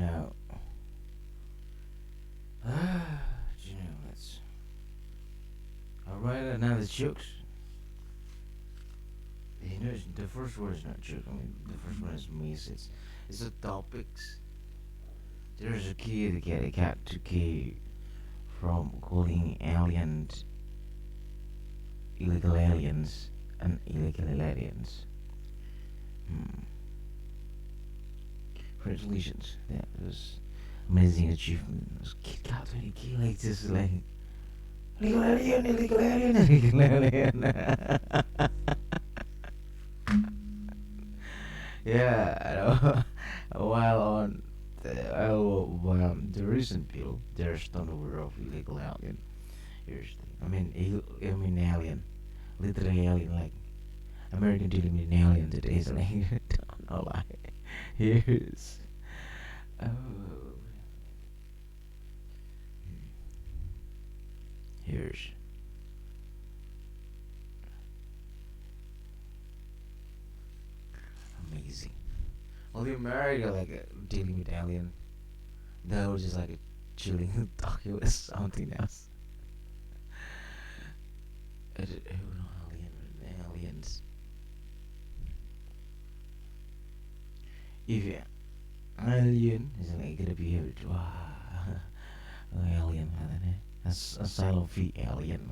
Now, you know, let's. I'll write another jokes. You know, the first one is not joke. I mean, the first one is miss. It's the topics. There's a key to get a cat to key from calling aliens illegal aliens and illegal aliens. Hmm. Congratulations. That was amazing achievement. It was kid cat 20k like this like illegal alien, illegal alien, illegal alien. Yeah, I know. While on while the recent bill, there's not aware of illegal alien. Here's the, I mean alien, literally alien, like American dealing with an alien that is like don't know like here's oh here's amazing. Well, the America like dealing with alien, that was just like a chilling talking with something else. Aliens. If you alien is like gonna be here, wah, alien, a silent fee alien.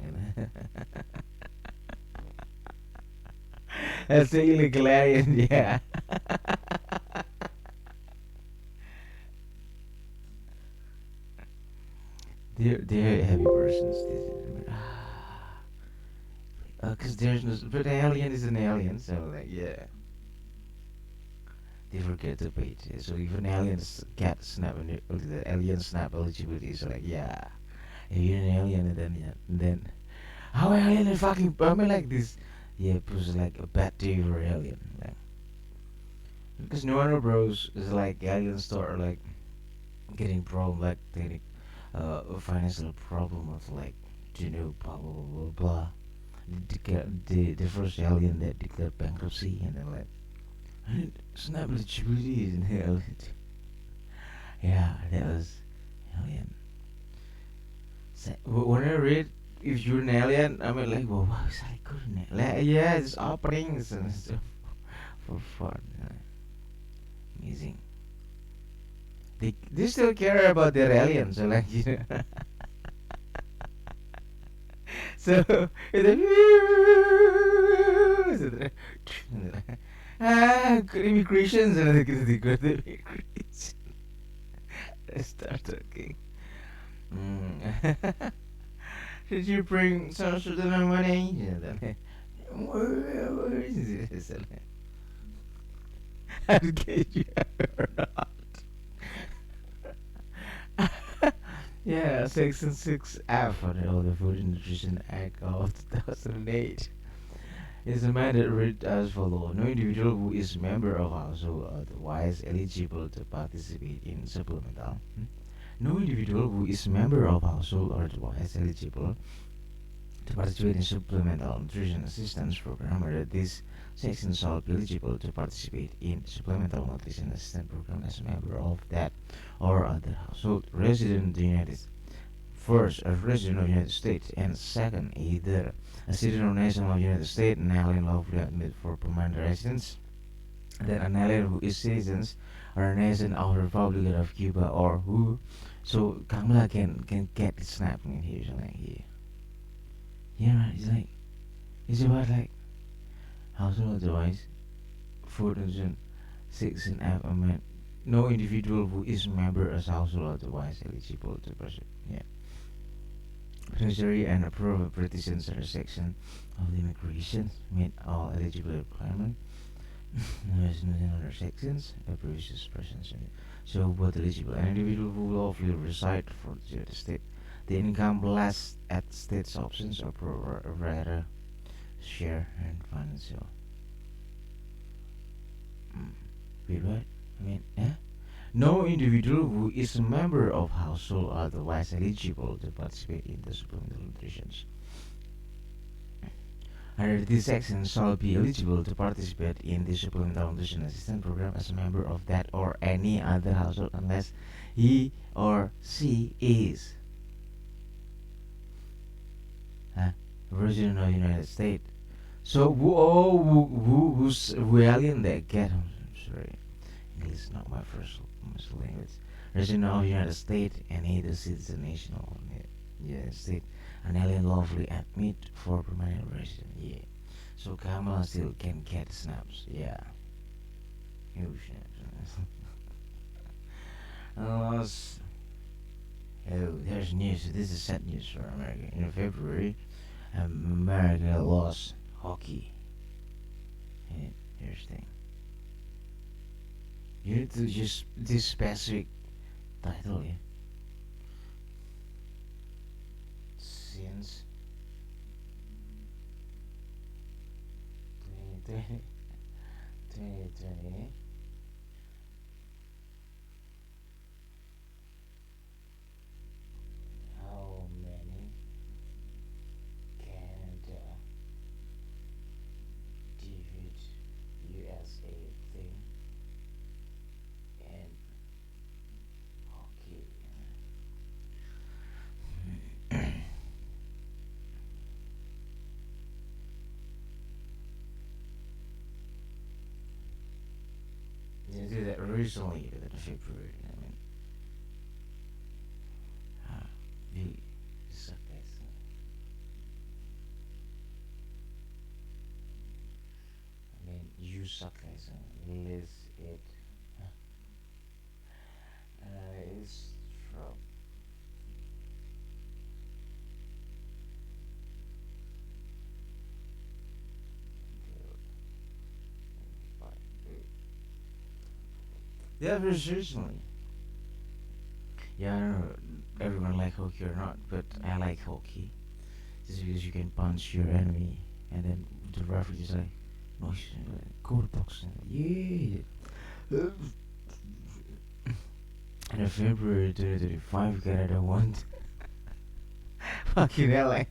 That's the illegal alien, yeah. They're heavy persons. Cause there's no, but the alien is an alien, so like yeah, they forget to pay it. So if an alien's cat snap and the alien snap eligibility, so like yeah, if you're an alien and then yeah, and then how alien is fucking I mean like this, yeah, it was like a bad day for alien, like, because no wonder bros is like aliens start like getting problem like they a financial problem of like you know blah blah blah blah blah. The first alien that declared bankruptcy and then like snap eligibility is in hell. Yeah, that was alien. So, when I read if you're an alien, I mean like, well, wow, is that good? Like, yeah, it's openings and stuff for fun. Amazing. They still care about their aliens, so like you know. So immigrations and they go to immigration. I start talking. Mm. Did you bring some sort of money? Yeah, then. I'll get you or not. Yeah, Section 6F of the Food and Nutrition Act of 2008 is amended read as follows. No individual who is member of household otherwise eligible to participate in supplemental. No individual who is member of household or otherwise eligible to participate in supplemental nutrition assistance program under this section shall be eligible to participate in supplemental nutrition assistance program as a member of that or other household resident in the United States. First, a resident of the United States, and second, either a citizen or national of the United States, an alien lawfully admitted for permanent residence, then an alien who is citizens or a nation of the Republic of Cuba or who. So Kamala can get the snapping in here, so like here. Yeah, right. It's about like household device, food and six and F. I mean, no individual who is member as household device eligible to pursue. Yeah. Treasury and approved petitions are section of the immigration meet all eligible requirements. There's nothing other sections. A previous persons. So, what eligible? An individual who lawfully reside for the state. The income less at state's options or pro rata share and financial. Mm. Wait, what? I mean, eh? No individual who is a member of household otherwise eligible to participate in the supplemental nutrition. Under this section shall be eligible to participate in the supplemental nutrition assistance program as a member of that or any other household unless he or she is original United States. So who's alien that get? I'm sorry, English is not my first language. Regional of United States and either citizen national of United States, an alien lawfully admit for permanent resident. Yeah. So Kamala still can get snaps. Yeah. Oh snaps. Unless there's news. This is sad news for America. In February, America lost hockey. And here's the thing. You need to use this specific title, yeah. Since 2020, 2020, how many Canada defeat USA thing in hockey? They did that recently, in February. I mean, we suck as I mean, you suck as list it. It's from yeah, very seriously. Yeah, I don't know everyone like hockey or not, but I like hockey. Just because you can punch your enemy and then the referee is like, no, go to box. Yeah. And in February 2025, Canada won. Fucking hell, like.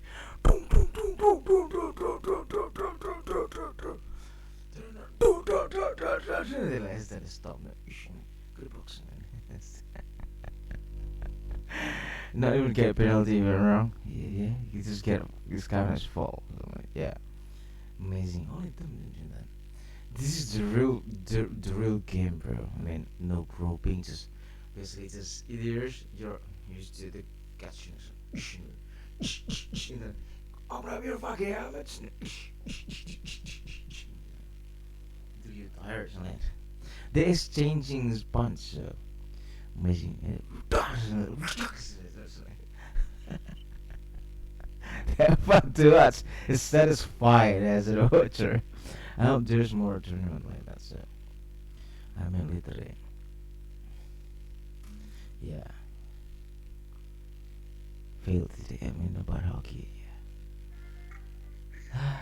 They realized that stop that. Good boxing. Not even get penalty even wrong. Yeah, yeah. You just get this guy's fault. So like, yeah, amazing. Only them do that. This is the real game, bro. I mean, no groping, just basically just ears. You're used to the catching. You know, open up your fucking helmets. Do you tired on it? They're exchanging this punch. So amazing. Have fun to watch. It's satisfying as a watcher. I hope there's more tournament like that. So I mean, literally, yeah. Failed today. I mean, about hockey. Yeah.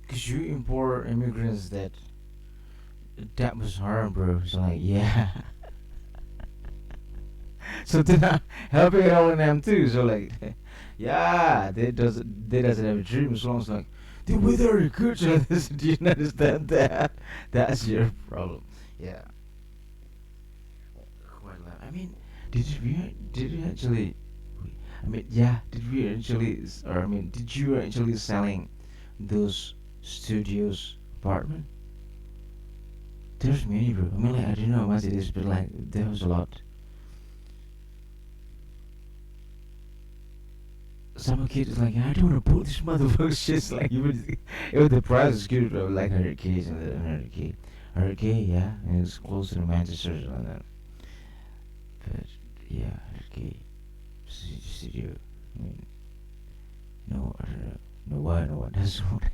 Cause you import immigrants that was hard, bro. So like, yeah. So they're not helping it out on them too. So like, yeah, they doesn't have a dream as long as like the weather is good. So this, do you understand that? That's your problem. Yeah, quite a lot. I mean, did you actually? I mean, yeah, did we actually? Or I mean, did you actually selling those studios apartment? There's many, bro. I mean, like I don't know how much it is, but like there was a lot. Some kid is like, I don't want to pull this motherfucker shit. Like, if the price is good, bro, like 100K, and 100K. 100K, yeah, and it's closer to Manchester and that. But, yeah, 100K. Studio. I mean, no, I don't know. No, why, no, why, that's what.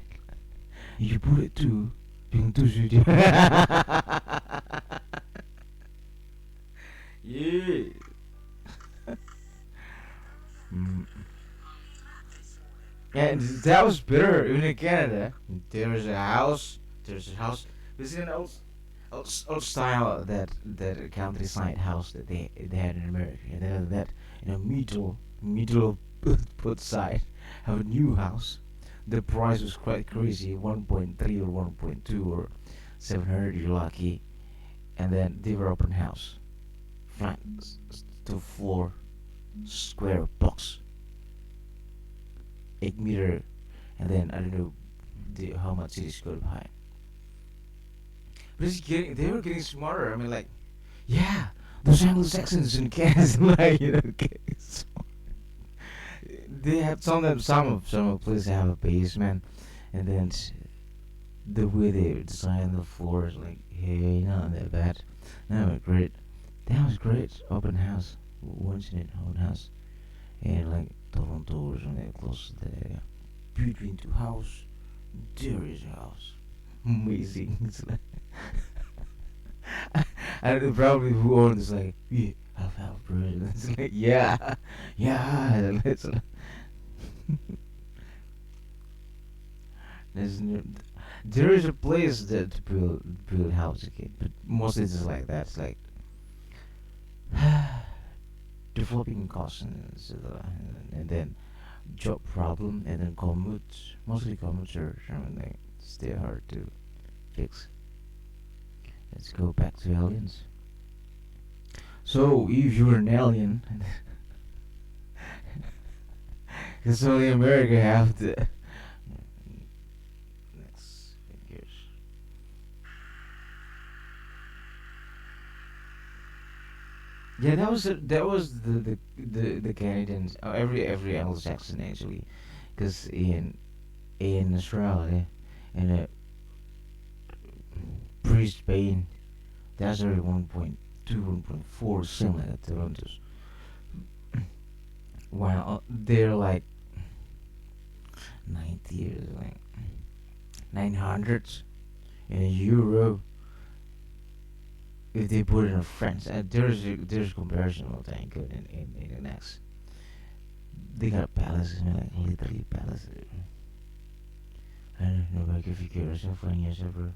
You put it to, being too studio. Yeah. Mm. And that was better even in Canada. There's a house. There's a house. This is an old style that countryside house that they had in America. And then that in a middle put side have a new house. The price was quite crazy, 1.3 or 1.2 or 700. You're lucky. And then they were open house, flat to floor, square box, 8 meter, and then I don't know how much it is going to buy. But they were getting smarter. I mean, like, yeah, those Anglo-Saxons in Canada, like, so they have some of places have a basement, and then the way they design the floors, like, hey, not that bad. That was great. That was great. Open house, once in it, open house, and like Toronto's and they close to the area. Between two house, there is a house. Amazing. It's like and probably who owns is like, yeah, half bro. It's like, yeah, yeah. It's like, there's no, there is a place that to build house again, but mostly it's just like that. It's like developing costs and then job problem and then commute. Mostly commutes are like still hard to fix. Let's go back to aliens. So if you're an alien, because only America have the next figures. Yeah, that was the Canadians. Every Anglo-Saxon actually, because in Australia, in Brisbane, that's already 1.2, 1.4, similar to Toronto's. While they're like 90 or like 900s in euro. If they put it in France, there's comparison all time good in the next. They got palaces, man, like literally palaces. I don't know, like if you get yourself funny yourself, bro.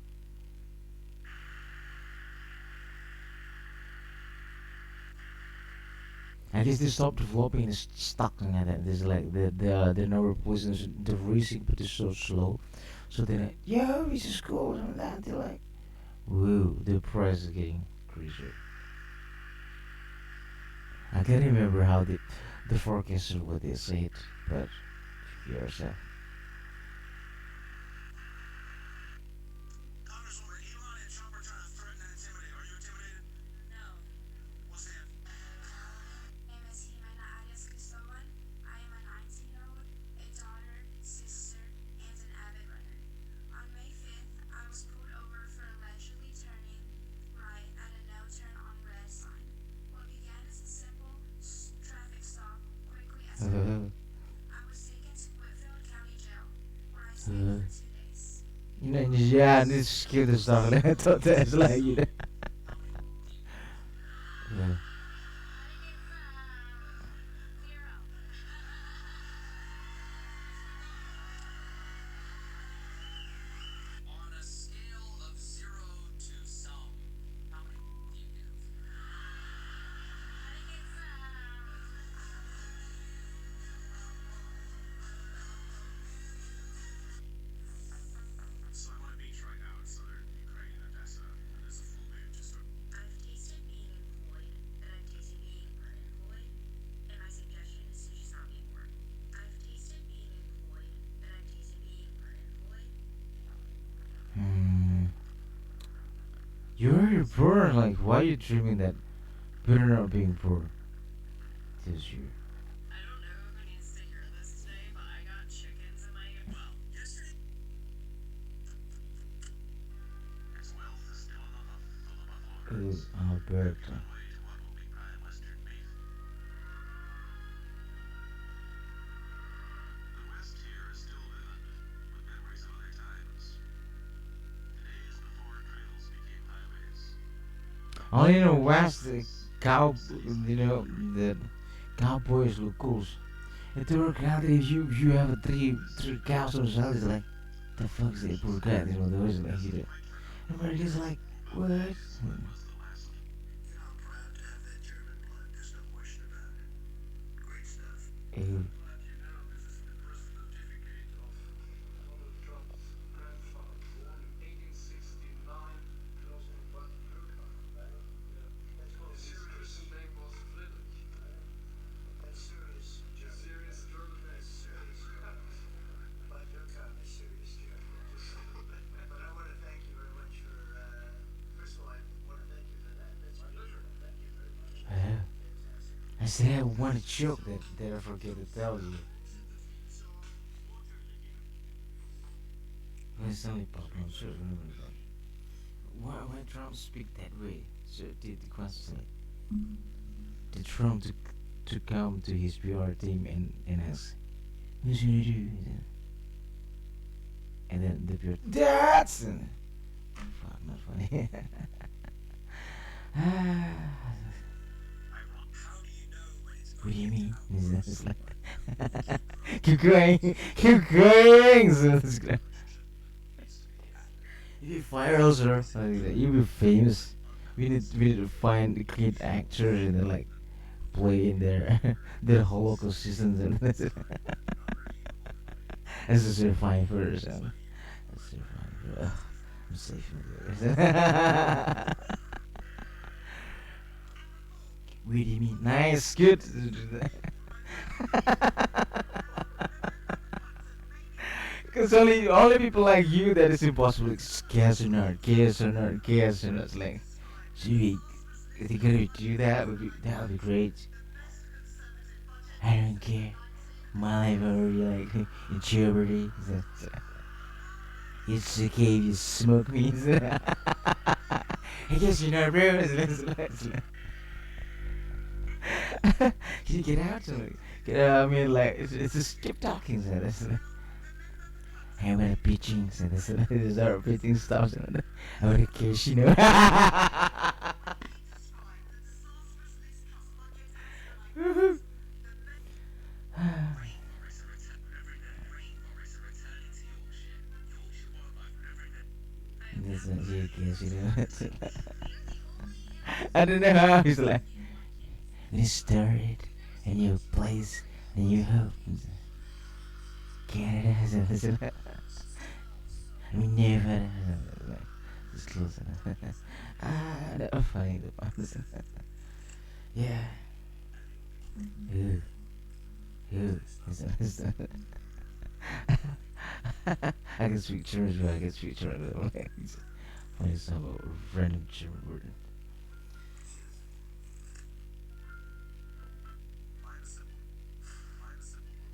I guess they stopped developing and it's stuck in that. There's like the number of poisons, the racing, but it's so slow. So they're like, yeah, we just go and that. They're like, whoa, the price is getting crazier. I can't remember how the forecast is what they said, but here's a yeah, and it's cute and stuff. I thought that's like yeah. You're poor. Like, why are you dreaming that better not being poor? This you. It is Alberta. Only in the West, the cow, the cowboys look cool. In Turkey, if you have a three cows on the side, it's like, the fuck's that poor cat? There is like, America's like, what? Ew. Yeah. I still have one joke that I forget to tell you. It's only popular, I'm sure remember that. Why Trump speak that way? So the question, did Trump to come to his PR team and ask, what's gonna do? And then the PR, that's fuck, not funny. Ah, what do you mean? It's like, keep going, keep going. So it's like, you viral, sir. Like, you be famous. We need to find the great actors and then like play in their their Holocaust seasons and as a survivor. So a survivor. Ugh, I'm safe with this. What do you mean? Nice, good. Because only people like you that is impossible. It's chaos or not, chaos or not, chaos or not. It's like, gee, if you could do that would be great. I don't care. My life already like in jeopardy. It's okay if you smoke me. I guess you're not bro. Can you get out? Get out. I mean, like it's just keep talking. So that's hey, I'm gonna pitching. So this is our pitching stuff. So I'm gonna kiss, you know. This is you kiss, you know. I don't know how he's like. We started a new place, a new home. Canada. We never. Just close enough. That was funny. The ones. Yeah. Ooh. Ooh. I can speak German, but I can speak German. Funny stuff about random German word.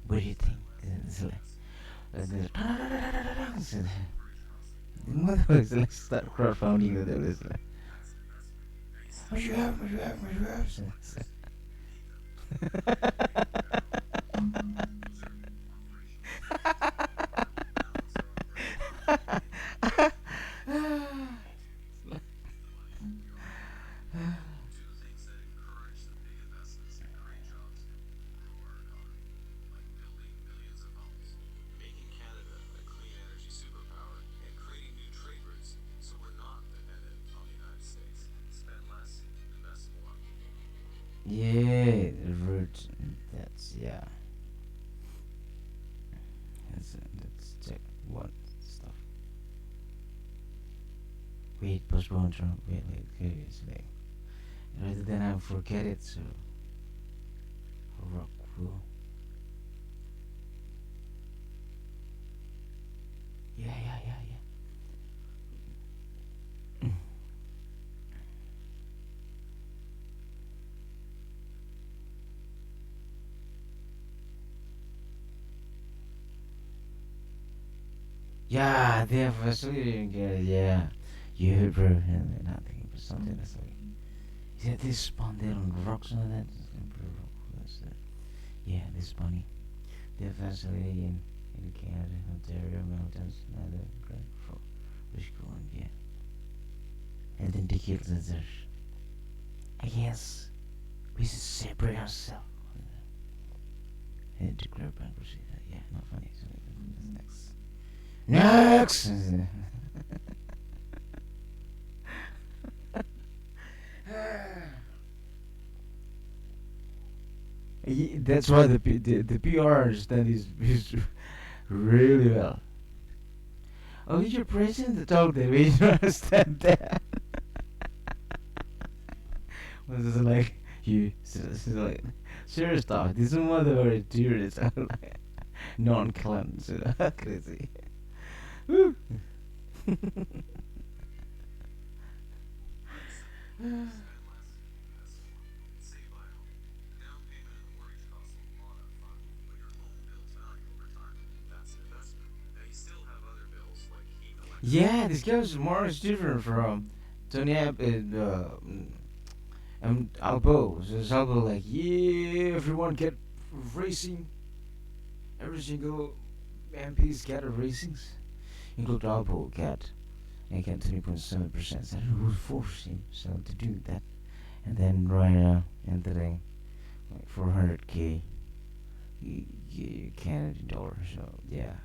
What do you think? It's like, motherfuckers like start crowdfunding with it. It's like, what you have, what you have, what you have. Yeah, root. That's yeah. Let's check what stuff. Wait, postpone Trump. Wait, seriously. Rather than I forget it, so rock will. Yeah. Yeah, they have facility. Yeah, you heard bro. Nothing but something that's like. Yeah, this spawn there on rocks and all that. That's the, yeah, this bunny. They have facility in Canada, Ontario, mountains, and the great for which going, yeah. And then they killed the I guess we should separate ourselves. And declare bankruptcy. Yeah, not funny. So next. Next. That's why the PR understand is really well. Oh, you're president to talk that way. You don't understand that. Was this like you? Like serious talk. This is one of the serious, like non-cleanse. Crazy. Woo. Yeah, this guy's more is different from Tony App and Albo. So it's Albo like, yeah, everyone get racing. Every single MPs get a racings. Include Albo get and get 20.7%. So who forced him so to do that? And then right now entering like 400k Canadian dollars. So yeah,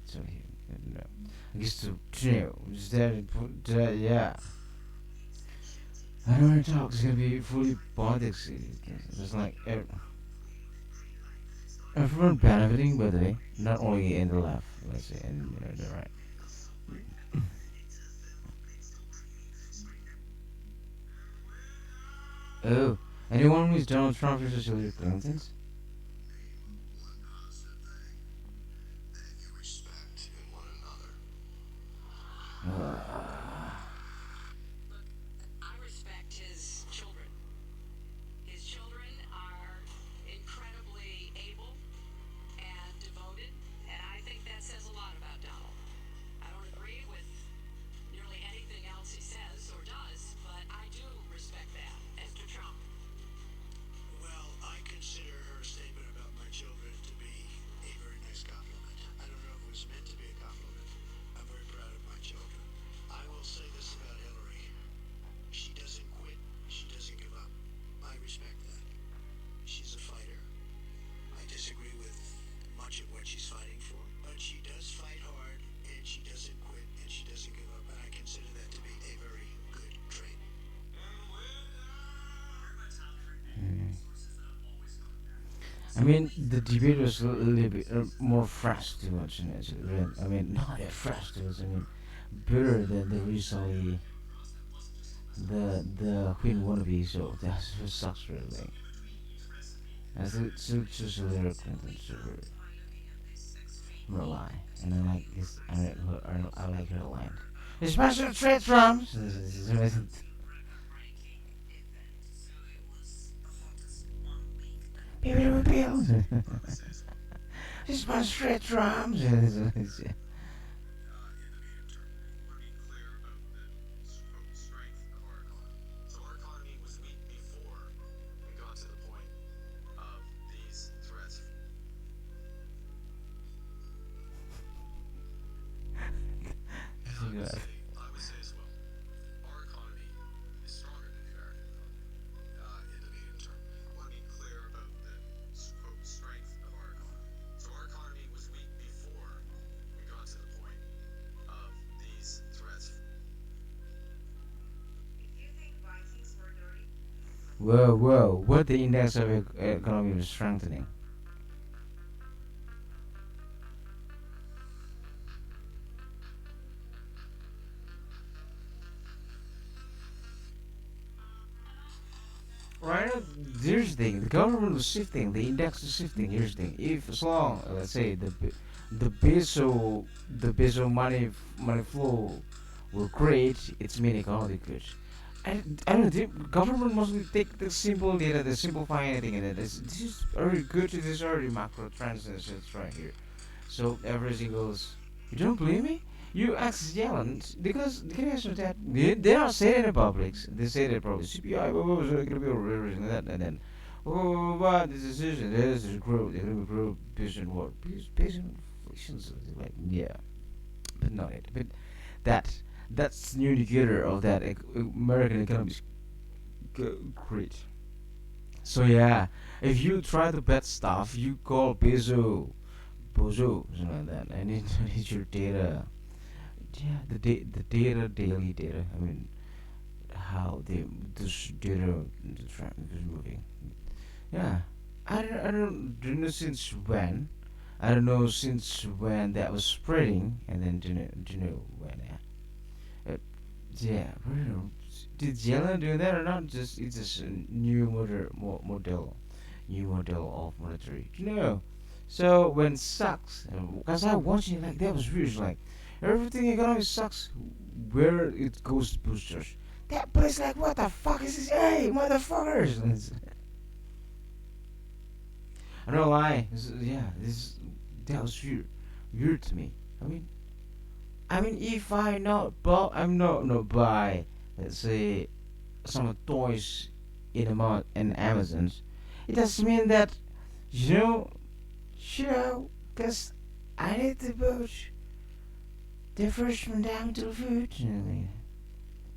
so he, no. I guess to know is that yeah. I don't want to talk. It's gonna be fully politics. It's like everyone benefiting, by the way, not only in the left, let's say, and the right. Oh, anyone who's Donald Trump versus Hillary Clinton? Uh, hmm. I mean, the debate was a little bit more fresh to watch, actually. I mean, not that fresh to watch. I mean, better than the recently the Queen wannabe show. That sucks really. As it's Hillary Clinton super lie, and I like this. I like her line. Special trade drums. People with bills. Special trade drums. Whoa, whoa! What the index of economy was strengthening? Right now, here's the thing: the government was shifting, the index is shifting. Here's the thing: if as long, let's say the peso money flow will create its mean economy good. I don't know. The government mostly take the simple data, the simplifying anything, and this is very good. This is already macro trends and shit right here. So everything goes. You don't believe me? You ask Yellen because the case of that they don't say it in public. They say it in public. CPI, going to be and that, and then, what this decision? This is group. They're going to group patient what? Patient inflations. Like yeah, but not it. But that that's new indicator of that American economy is great. So yeah, if you try to bet stuff, you call Bozo, something like that. I need your data. Yeah, the data, daily data. I mean, how this data the trend is moving. Yeah, I don't know since when. I don't know since when that was spreading, and then do you know when? Yeah, I don't know. Did Jalen do that or not? Just it's just a new model, new model of monetary. You know. So when sucks, because I watching it like that was weird. Like everything economy sucks. Where it goes to boosters. That place like what the fuck is this? Hey, motherfuckers! I don't lie. Yeah, this that was weird to me. I mean, if I not buy, I'm not buy. Let's say some toys in in Amazon's. It doesn't mean that you know, cause I need to push the first one down to the food.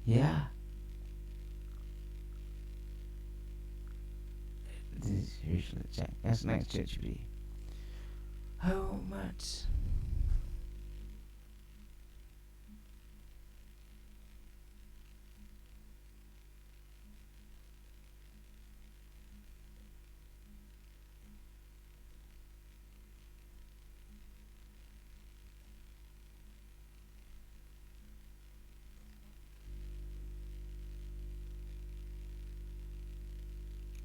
Yeah, this is usually check. That's next ChatGPT. How much?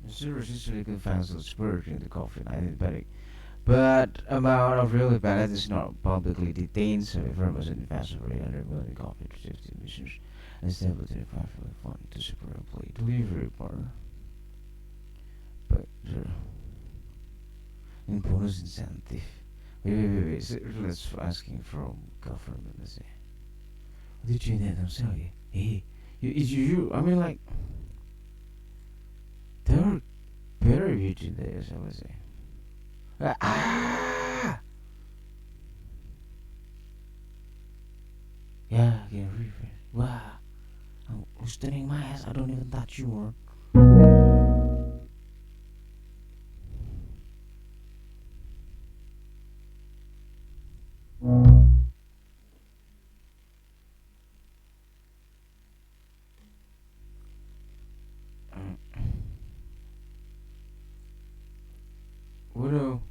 Zero historical fans of spurred in the coffin, I diabetic. But amount of real balance is not publicly detained, so if firm was in advance of 800 million coffee to safety emissions and stable to the financial fund to support employee delivery partner. But in bonus incentive. Wait. So let's asking from government. Let's say. What did you do that themselves? Hey, you, I mean, like, there are better YouTube there, so let's say. Ah! Yeah, I can refresh. Wow. I'm studying my ass. I don't even touch you more. What do?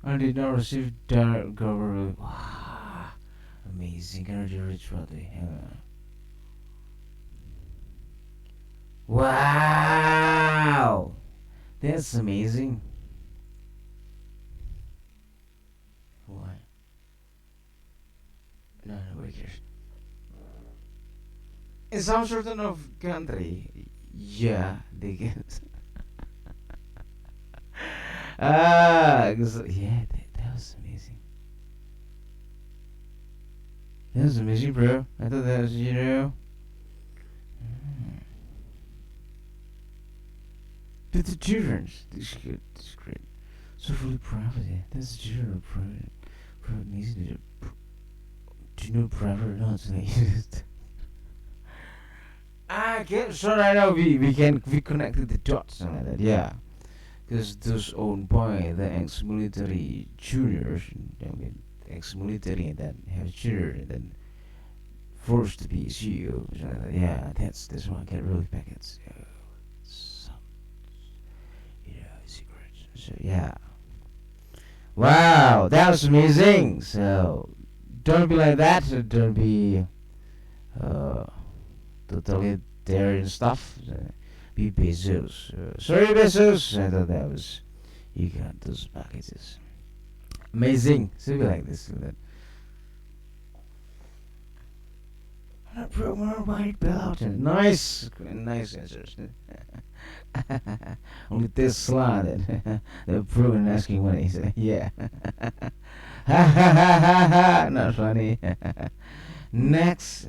I did not receive direct government. Wow. Amazing energy rich body. Wow. That's amazing. Why? No, wait here. In some certain of country, yeah, they get. Yeah, that was amazing. That was amazing, bro. I thought that was, Mm. But the children's, this is good, this is great. So really proud of it. That's the children are proud, amazing. Do you know proud or not? I get sure I know we connected the dots and like that, yeah. Because those owned by the ex-military juniors, I mean, ex-military and then have children and then forced to be CEO. Yeah, that's why I get really packets. Some, secrets. So yeah. Wow, that was amazing. So don't be like that. Don't be uh, totalitarian stuff. Be Bezos. Sorry, Bezos. I thought that was you got those packages. Amazing. So be like this. That. White belt. Nice. Nice answers. Only this slotted. The proven asking when he said, yeah. Ha ha ha ha ha. Not funny. Next.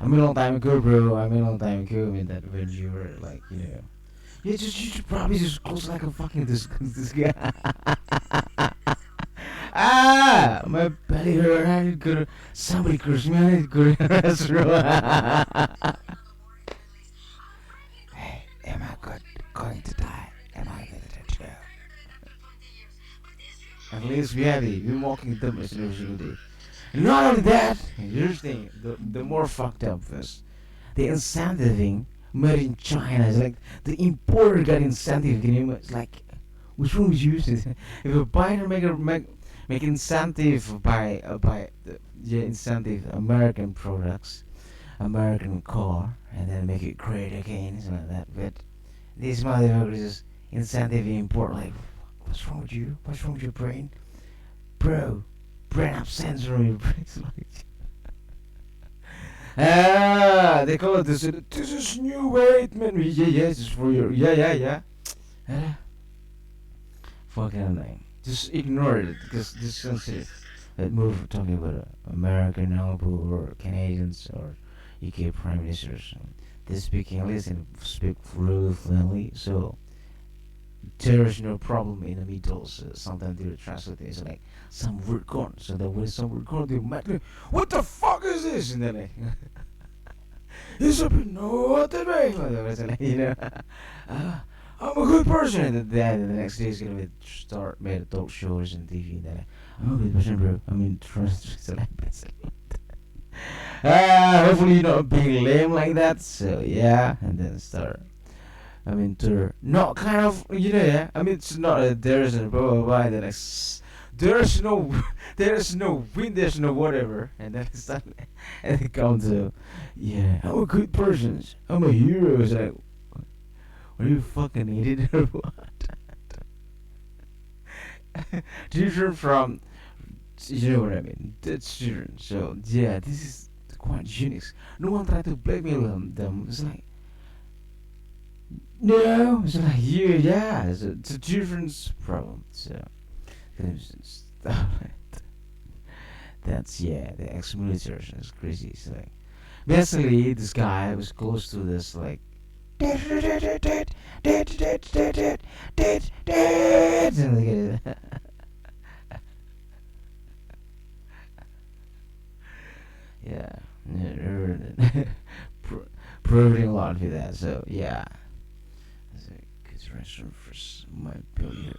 I mean, a long time ago, bro. I mean, a long time ago. I mean, that when you were like, yeah, just you should probably just close like a fucking this guy. Ah, my belly hurt. I need to go to somebody curse me. I need to go to the restaurant. Hey, am I going to die? Am I going to die? At least we have it. We're walking the mission every single day. And not only that, here's the thing. The more fucked up this. The incentiving made in China is like the importer got incentive. Can you it's like which one was used? If a buyer make incentive by the yeah, incentive American products, American car, and then make it great again, something like that. But these motherfuckers just incentive import like what's wrong with you? What's wrong with your brain? Bro, brain absence from your brain. Like, they call it this. This is new weight, man. Yeah, yeah, this is for your. Yeah, yeah, yeah. Uh, fucking annoying. Just ignore it because this is sensitive. That move talking about American elbow or Canadians or UK prime ministers. They speak English and speak really fluently, so there is no problem in the middle. So sometimes they translate it like some word gone. So that when some word gone, they might go, "What the fuck is this?" And then like. It's up in no today, uh, I'm a good person. And then the next day is gonna be start made adult shows and TV. And then I'm a good person, bro. I mean, hopefully you're not being lame like that. So yeah, and then start. I mean, to not kind of yeah. I mean, it's not there isn't blah blah blah. Then there's no there's no wind, there's no whatever, and then it's like, and it comes to yeah, I'm a good person, I'm a hero. It's like, are you fucking idiot or what? Different from you know what I mean? That's different. So yeah, this is quite unique. No one tried to blackmail them. It's like no, it's like you yeah, it's a different problem. So. That's yeah, the ex-military is crazy. It's like basically this guy was close to this like yeah, proving a lot with that. So yeah, it's a good restaurant for my billiard.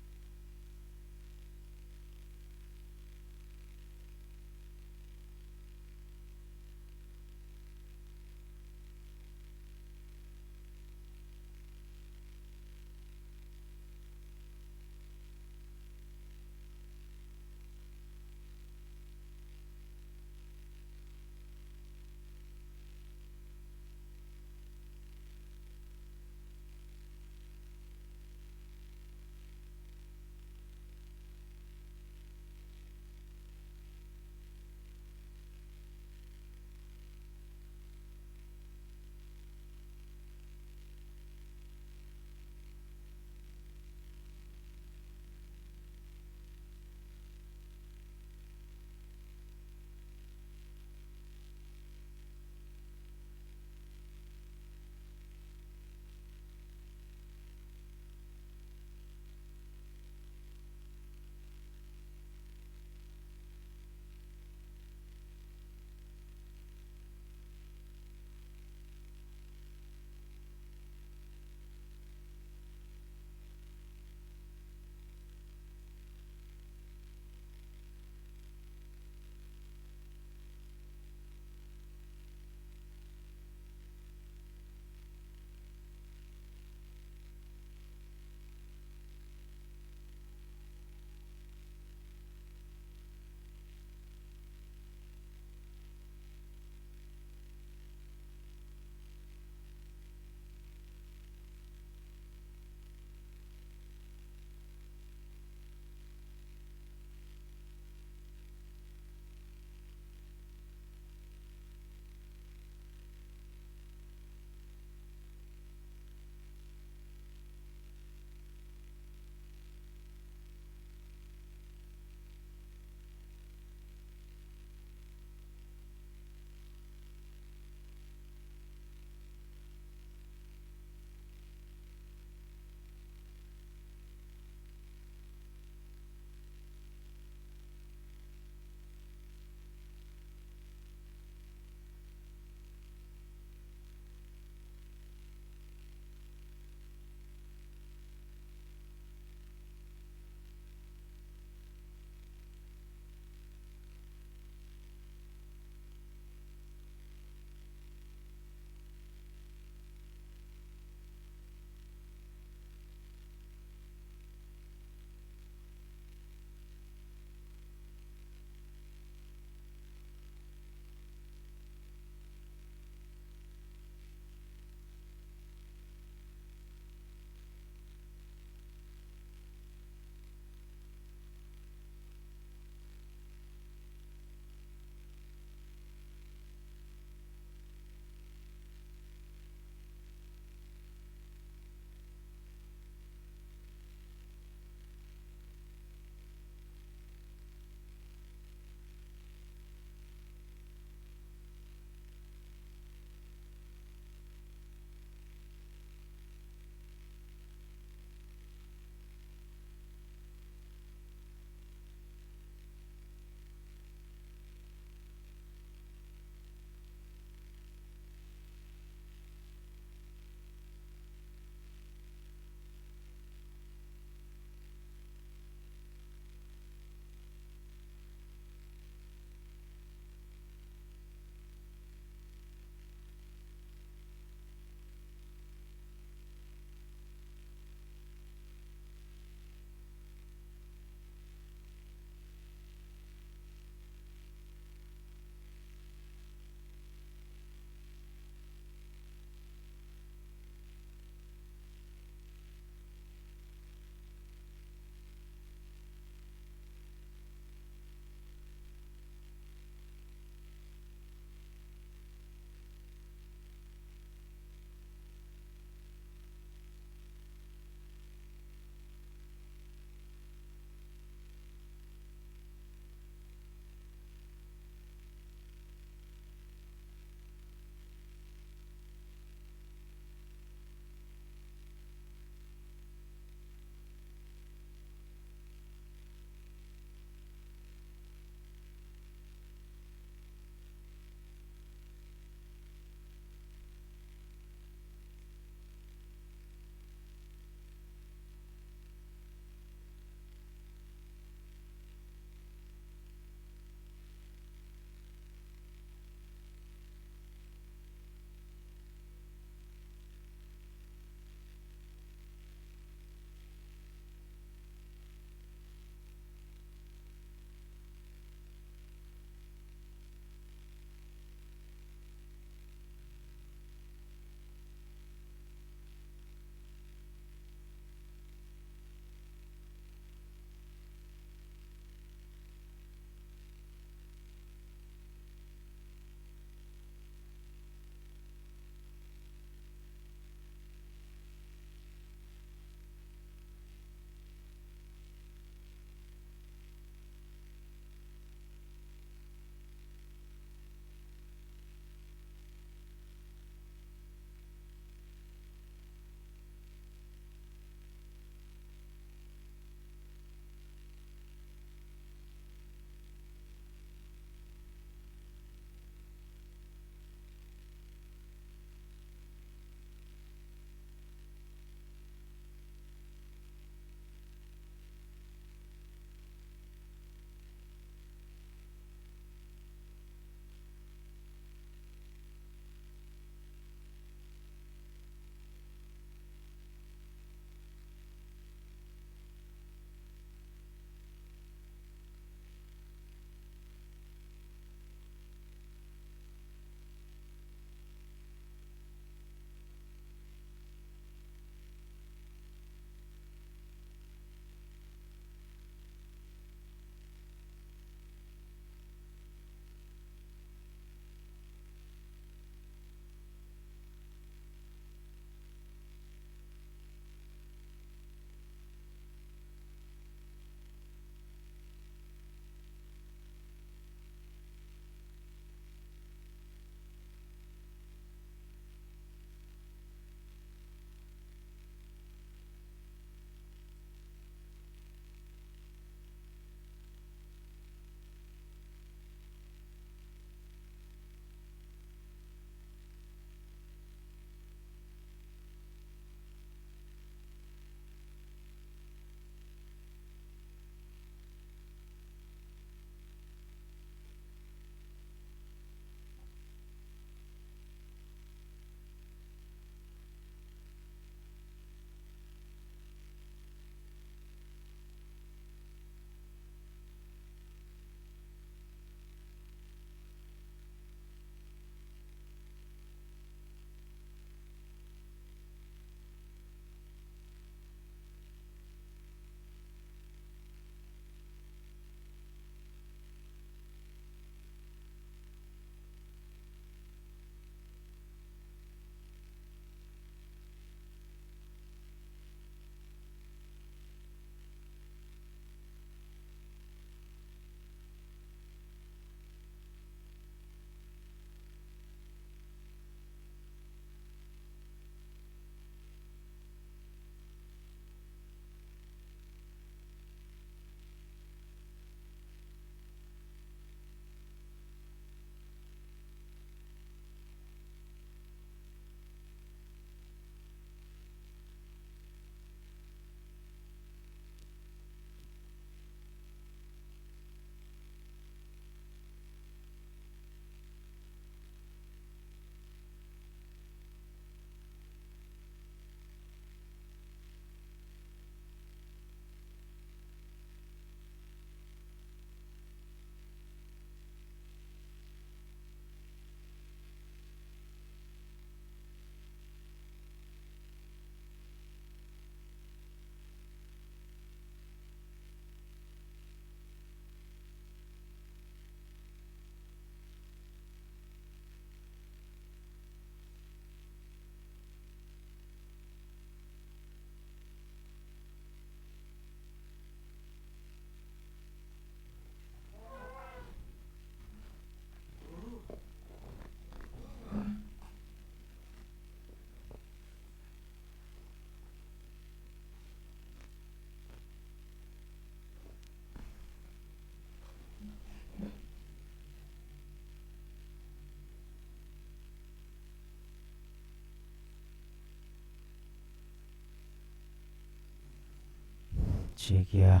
check, yeah.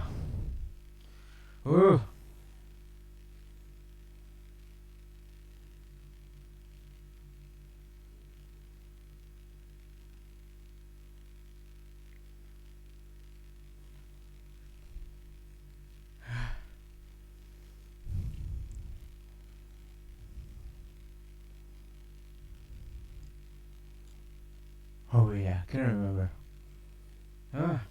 Oh, oh yeah, can't remember. Ah,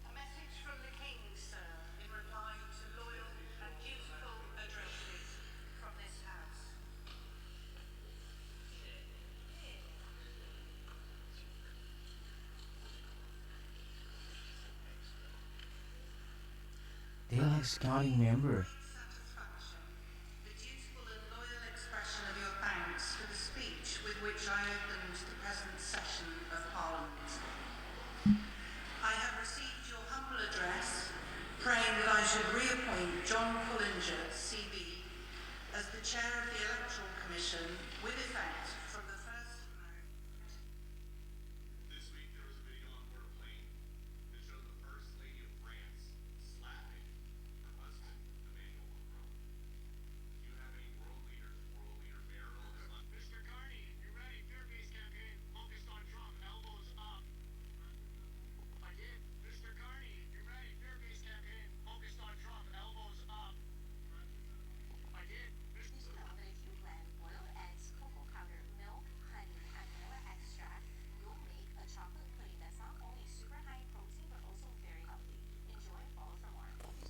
A message from the King, sir, in reply to loyal and dutiful addresses from this House. they like scouting member. Great satisfaction, the dutiful and loyal expression of your thanks for the speech with which I opened the present session of Parliament. I have received your humble address, praying that I should reappoint John Pullinger, CB, as the Chair of the Electoral Commission with effect from the 1st of May.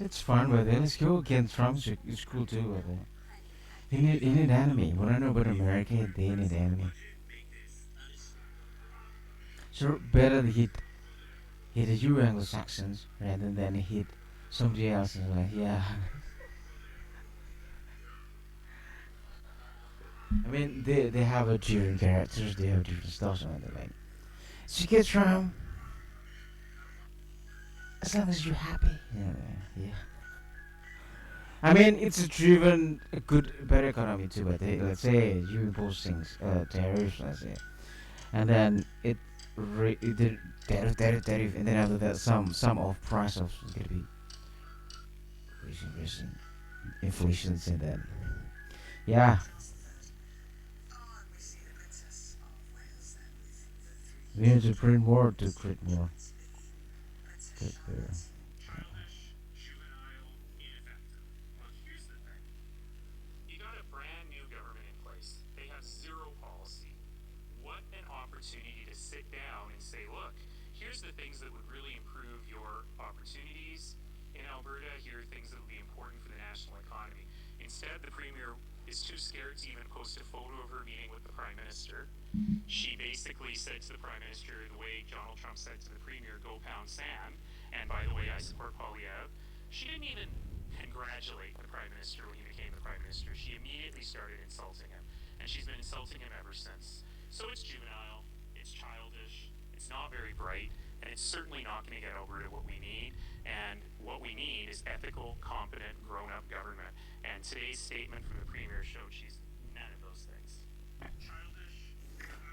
It's fun, but then it's cool against Trump's it's cool too, but he need enemy. What I know about America, they need enemy. So better to hit the you Anglo Saxons rather than hit somebody else and like, yeah. I mean they have a different characters, they have different stuff and they're like so you get Trump as long as you're happy. Yeah, yeah. I mean, it's a driven a good, better economy too. But let's say you impose things, tariffs, let's say, and then it did tariff, and then after that, some of price of is gonna be raising, inflations, and then yeah, we need to print more to create more. Good,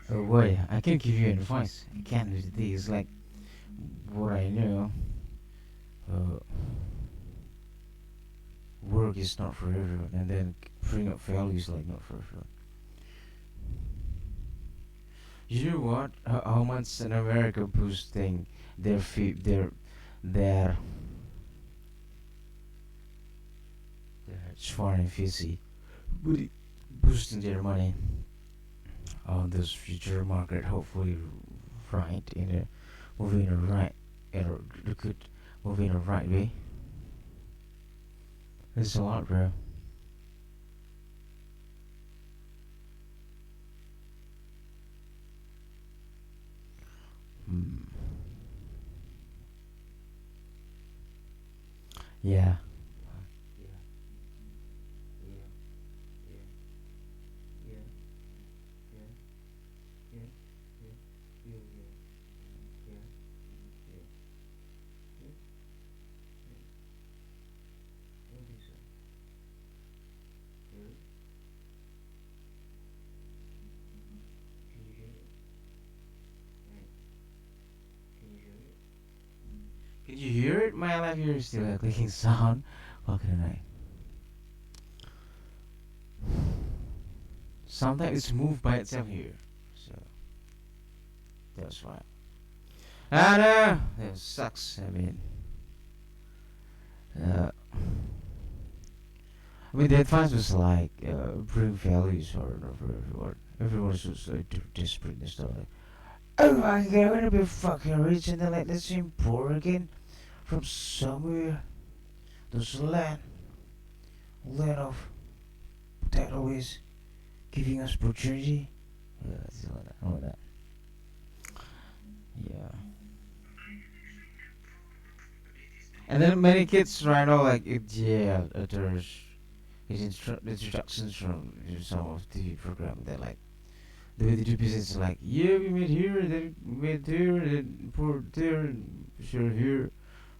oh boy, I can give you advice. I can't do this. Like what I know. Uh, Work is not for everyone, and then bring up values like not for everyone. You know what? How much in America boosting their foreign VC, boosting their money on this future market. Hopefully, right in a moving in a right in a good moving in a right way. It's a lot, bro. Hmm. Yeah. my life here is still a clicking sound. What can I? Sometimes it's moved by itself here. So that's why. I know that sucks. Uh, the advice was like bring values or everyone. Everyone was just like desperate and stuff like. Oh my god, I'm gonna be fucking rich and then like let's see poor again from somewhere. There's land of that always giving us opportunity. Yeah, it's like that. All that. Yeah. And then many kids right now like yeah, there's introductions from some of the program that like the way they do business is like yeah we made here then we made there then pour there and share here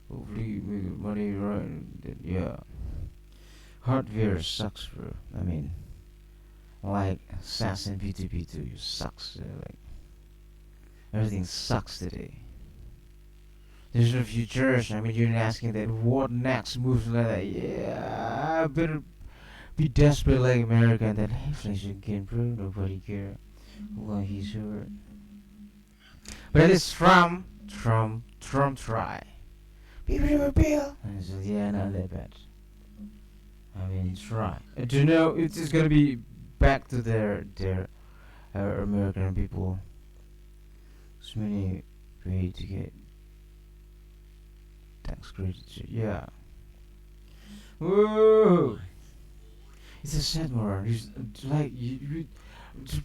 hopefully we get money right and then yeah hardware sucks bro like saxon p2p2 sucks like everything sucks today. There's no futures. You're asking that what next moves like that. Yeah, I better be desperate like America and then inflation again, bro. Nobody care. Well, he's hurt. But at least Trump try. People do a bill. And I said, yeah, not that bad. Try. Do you know it's just gonna be back to their American people. So many way to get tax credits. Yeah. Whoa. It's a sad one. Like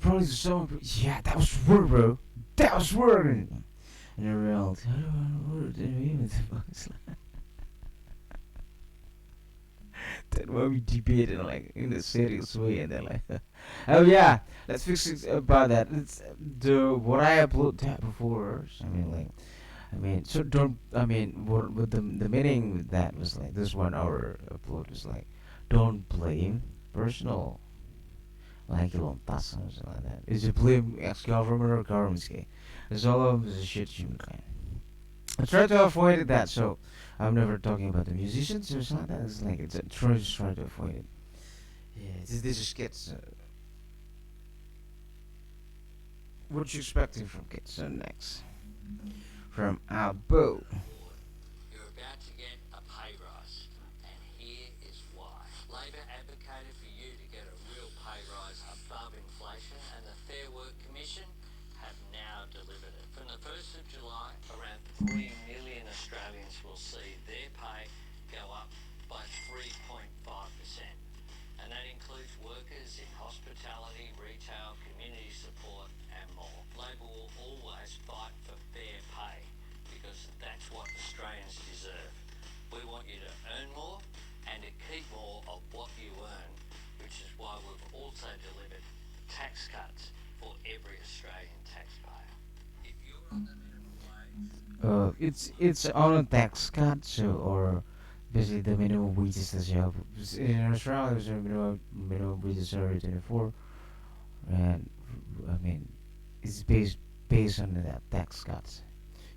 probably someone. Yeah, that was word, bro. That was word. And in reality, I don't know what even the fuck is like. That why we debated like in a serious way, and then like, oh yeah, let's fix it about that. It's the what I uploaded that before. So, so don't. What the meaning with that was like this 1 hour upload was like, don't blame personal like lontas or something like that. Is it blame ex-government or government? It's all of the shit humankind. I try to avoid that, so I'm never talking about the musicians or something like that. It's like it's a try to avoid it. Yeah, this is kids. What you expecting from kids? So next, from Albo. You're about to get a pay rise, and here is why. Labor advocated for you to get a real pay rise above inflation, and the Fair Work Commission have now delivered it. From the 1st of July, around 3 million Australians will see their pay go up by 3.5%. And that includes workers in hospitality, retail, community support and more. Labor will always fight for fair pay because that's what Australians deserve. We want you to earn more and to keep more of what you earn, which is why we've also delivered tax cuts for every Australian taxpayer. If you're on the minimum wage... It's on a tax cut, so, or basically the minimum wages that you have. In Australia, there's a minimum wages are 24, and it's based on that tax cuts.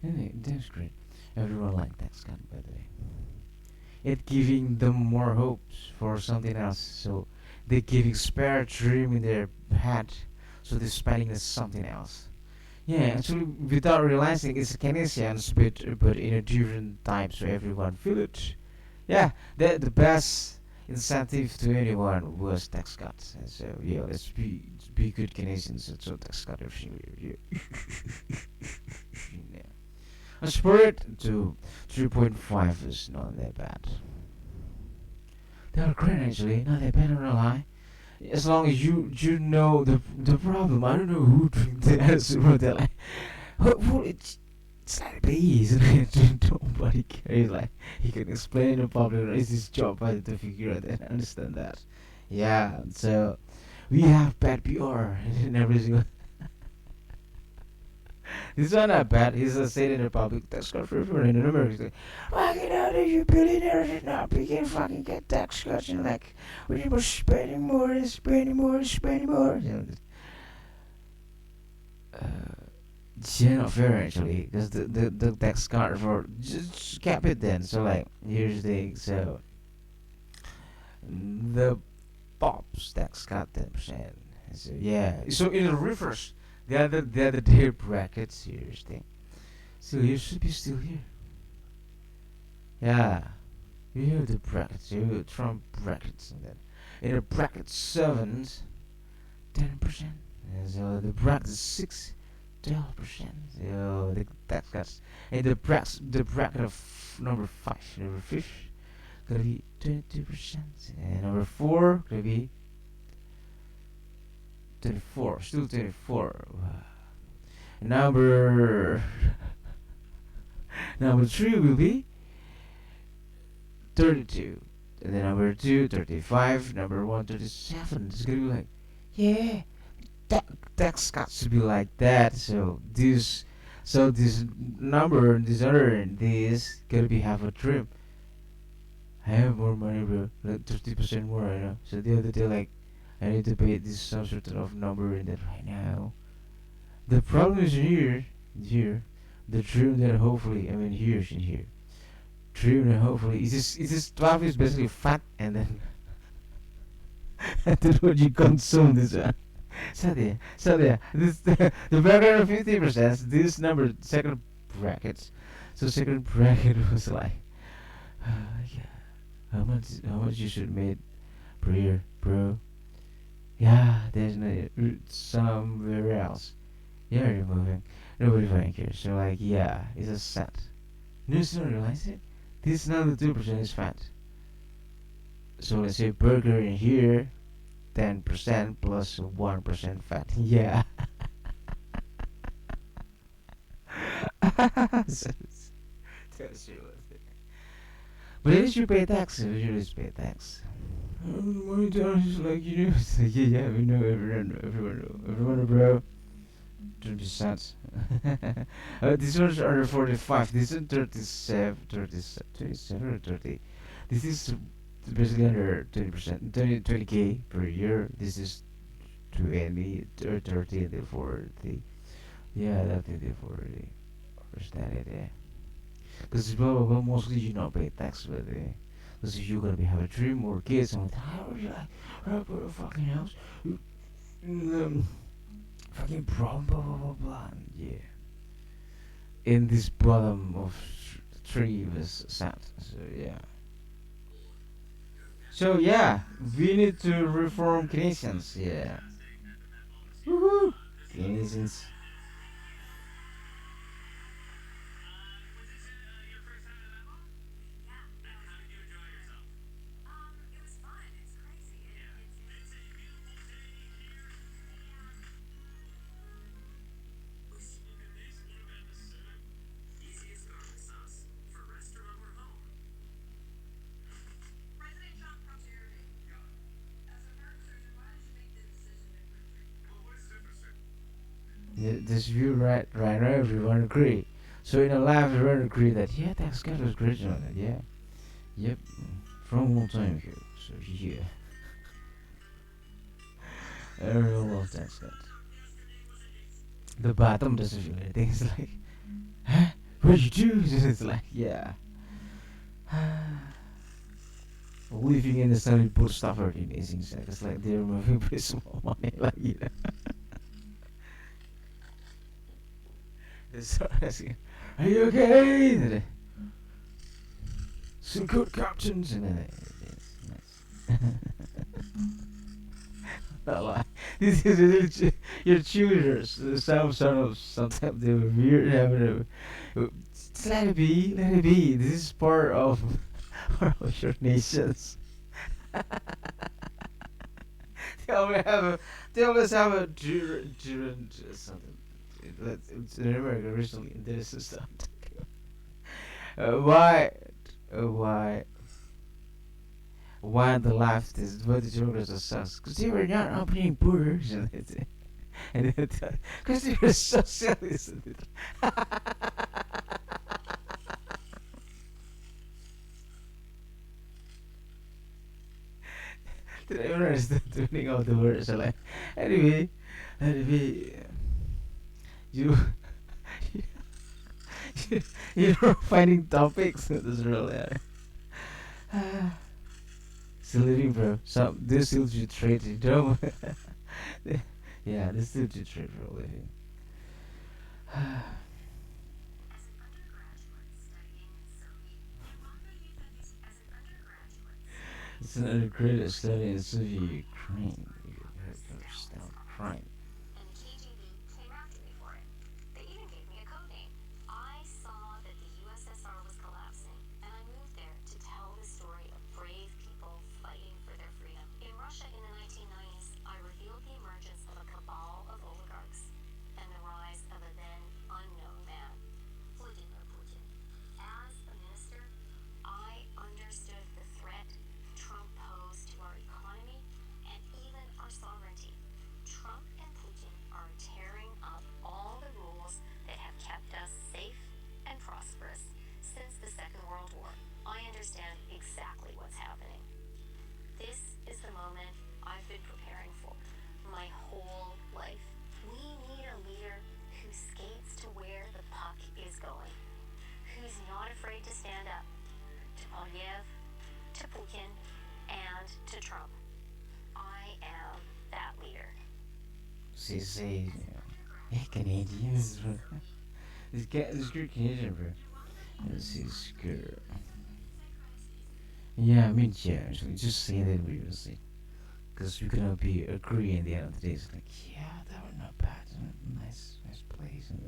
And that's great. Everyone like tax cut, by the way. It giving them more hopes for something else. So they giving spare dream in their head, so they're spending on something else. Yeah, actually, without realizing it's Keynesians, but in a different type, so everyone feel it. Yeah, the best incentive to anyone was tax cuts. And so yeah, let's be good Keynesians. So tax cut everything. Yeah. Yeah. A spirit to 3.5 is not that bad. They are great actually, not that bad, I'm not lie. As long as you know the problem. I don't know who drink the acid or they're like it's like bees, isn't it? Nobody cares. Like he can explain the problem. It's his job to figure out and understand that. Yeah. So we have bad PR in every single. This one not bad. He's a state in the public tax cut for everyone in America. He's like, fucking out of you billionaires and now we can fucking get tax cuts and like we're spending more and spending more and spending more. Uh, Yeah, not fair actually, because the tax card for just cap it then. So like, here's the thing. So the pops tax cut 10%. So yeah. So in the reverse, the other tier brackets. Here's the thing. So you should be still here. Yeah. You have the brackets. You have Trump brackets, and then in the bracket sevens, 10%. And so the bracket six, 12%. So the tax cuts. And the bracket of number five, number five, gonna be 22%. And number four gonna be 24. Still 24. Wow. Number number three will be 32. And then number two, 35. Number one, 37. It's gonna be like, yeah, that tax cuts should be like that. So this number, this other, and this gonna be half a trim. I have more money, bro. Like 30% more, you know. So the other day, like, I need to pay this some sort of number in that right now. The problem is here. The trim that hopefully, I mean, here's in here. Trim that hopefully, it is 12 is basically fat, and then and then what you consume this one. So yeah, this the bracket of 50%. This number second brackets. So second bracket was like, yeah, how much you should make per year, bro? Yeah, there's no somewhere else. Yeah, you're moving. Nobody fucking cares. So like, yeah, it's a set. You still realize it? This number 2% is fat. So let's say burger in here, 10% plus 1% fat. Yeah. So that's true. But at least you pay tax. You just pay tax. Money down is like, it's like, yeah, we know, everyone, bro. 20%. These ones are 45. This is 37, 37, 27 or 30. This is basically under 20%, 20k per year. This is 20 or 30 and then 40. Yeah, that's the 40. Understand it, yeah. Because blah blah blah, mostly you not pay tax with it. Because if you're gonna be having three more kids, I'm like, how would you like, right, put a fucking house? Um, fucking problem, blah blah blah blah. And yeah. In this bottom of tree was sad. So yeah. So yeah, we need to reform Canadians. Yeah. Woohoo! Canadians. This view right now everyone agree. So in a live everyone agree that yeah that Scott was great on it, yeah. Yep. From a long time ago. So yeah. Everyone loves that Scott. The bottom doesn't feel anything. It's like, huh? What you do? It's like, yeah. Living in the sun put stuff already amazing. It's like they're moving pretty small money, like they start asking, "Are you okay?" Some good captains, and then yes, not lie. This is really your tutors. Sometimes they were weird. Having just let it be, let it be. This is part of your nations. they always have a, they always have a during something. It's in America recently. There's a something. Why? Why? Why the left is what the jokers are sus? Because they were not opening borders and because they were socialists. Did I understand the meaning of the words? So like, anyway, you You're finding topics. That's really. Still living, bro. Some they still do trade, you know. Yeah, they still do trade for a living. It's an undergraduate study in Soviet Ukraine. You have to understand crime. And the KGB came after me for it. They even gave me a code name. I saw that the USSR was collapsing, and I moved there to tell the story of brave people fighting for their freedom. In Russia in the 1990s, I revealed the emergence of a cabal of oligarchs and the rise of a then unknown man, Vladimir Putin. As a minister, I understood the threat Trump posed to our economy and even our sovereignty. Trump and Putin are tearing up all the rules that have kept us safe and prosperous since the Second World War. I understand exactly what's happening. This is the moment I've been preparing for my whole life. We need a leader who skates to where the puck is going, who's not afraid to stand up to Polyev, to Putin, and to Trump. I am that leader. She says, hey, Canadians, bro. This girl Canadian, bro. This is good. Yeah, I mean, yeah, actually, just say that we will see. Because we're gonna be agree in the end of the day. It's like, yeah, that was not bad. Nice place. And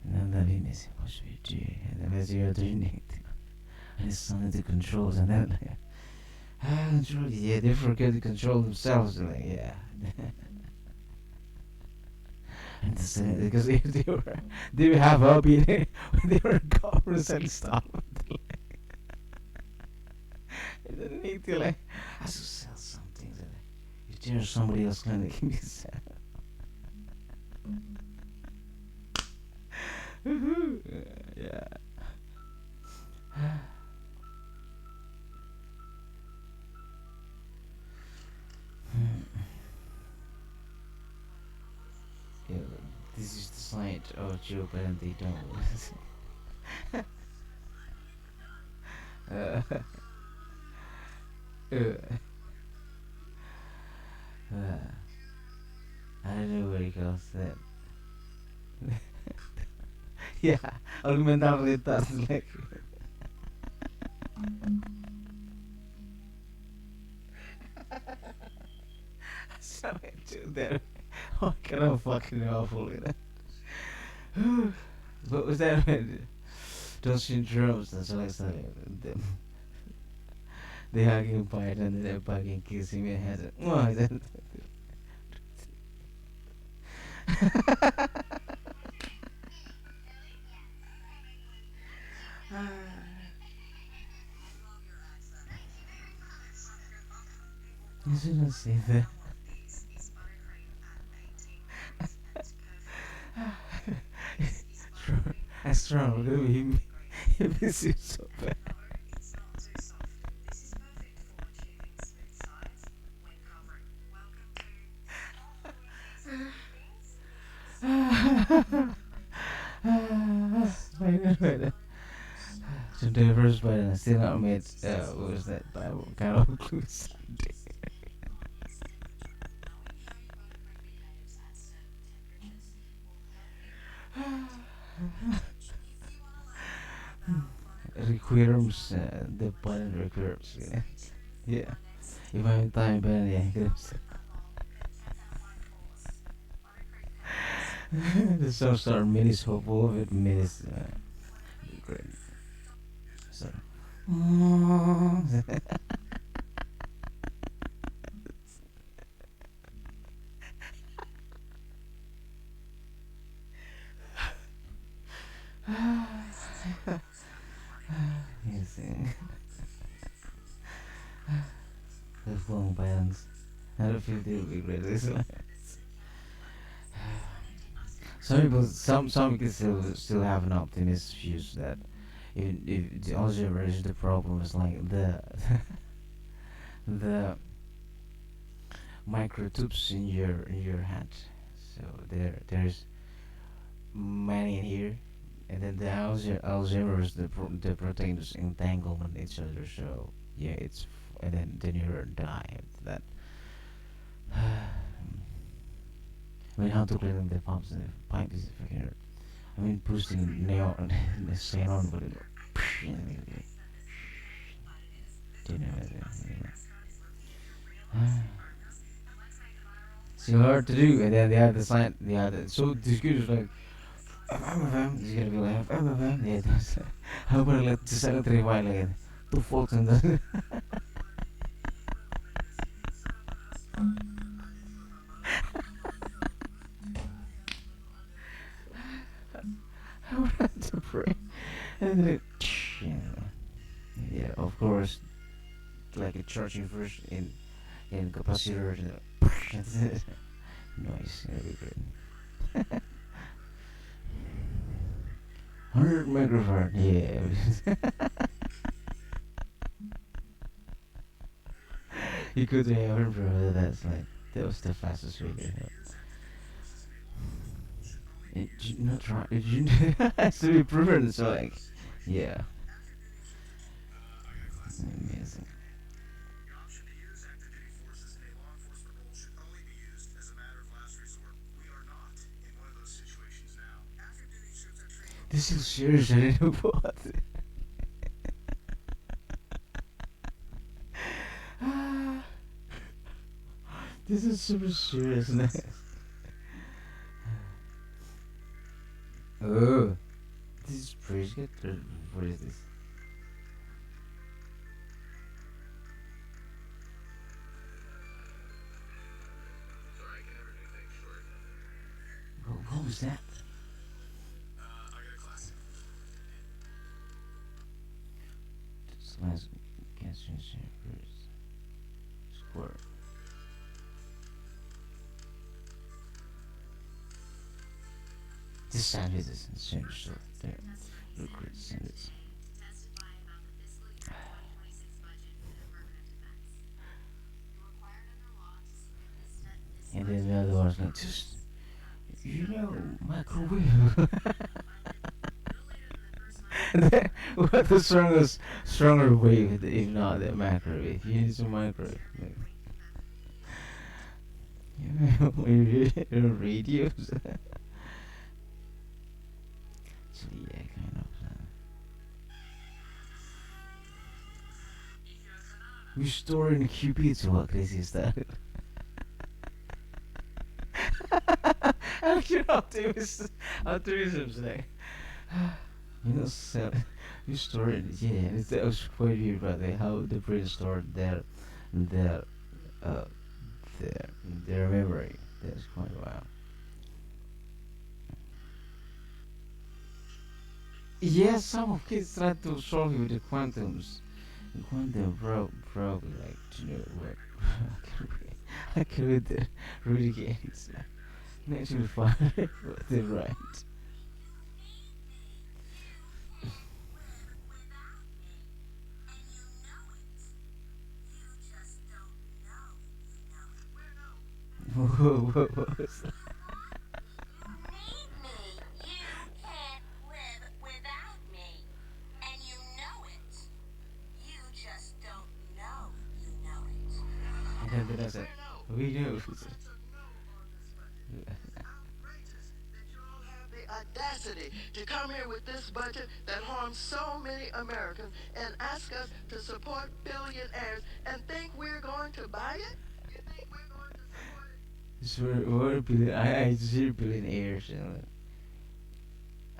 then that we miss what should we do? And then as you're doing it. And it's on the controls, and then, control, yeah, they forget to control themselves. Like, yeah. And because if they were have hobby when they were governments and stuff. And then they feel like, I should sell something. That if there's somebody else gonna give me sell. Yeah. Yeah, this is the side of Joe, but they don't. uh, I don't know what he calls that. Yeah, augmentabilitas like. So into that. Oh, kind of fucking awful, you know. What was that? Those syndromes, that's what I said. They hugging fight and they're fucking kissing me head. Oh, is that? You shouldn't say that. Strong. I strong. Look at me. He miss you so bad. Wait. So diverse, but I still not made. What was that Bible kind of clue Sunday? Requirements, the button requirements. Yeah. Yeah. If I'm time, but yeah. The songs are minis hopeful of it, minis. Great. So. Yes. The long bands. I don't feel they will be great. Some people, some can still have an optimist views that if the algebra is the problem is like the microtubes in your head. So there's many in here, And then the Alzheimer's, the proteins entangle on each other. So yeah, and then the neuron die after that. I mean, how to clean the pumps and the pipe is fucking hard. I mean, boosting neon, the xenon, but you know, it's hard to do. And then the other side, the other, so this kid is like, he's gonna be like, yeah, that's, how about like, just like, 3 like, 2 volts and then, how about to pray? And then, yeah, of course, like a charging first in capacitor, noise, gonna be great. 100 microfarad, yeah. You could have bro. That's like that was the fastest way to hell. It did not try. It has to be proven. So like, yeah, amazing. This is serious. I didn't know what. This is super serious. Oh, this is pretty good. What is this? What was that? Last cancer square. This sound is a center store. There. Recruit sentence. And then the other one's like, just, microwave. What the stronger wave if not the microwave? You need some microwave. Like, radios. So yeah, kind of. We store in qubits. What crazy is that? How optimism's like. So you store it, yeah, and that was quite weird, by the how the brain stored their, uh, their, their memory. That's quite wild. Yeah, some of kids try to solve it with the quantums. Quantum probably like to know what I can read the Rudy games. Naturally fine, but they're right. What was that? And then I said, we know. The audacity to come here with this budget that harms so many Americans and ask us to support billionaires and think we're going to buy it? You think we're going to support it? Swear, what billion? I just hear billionaires.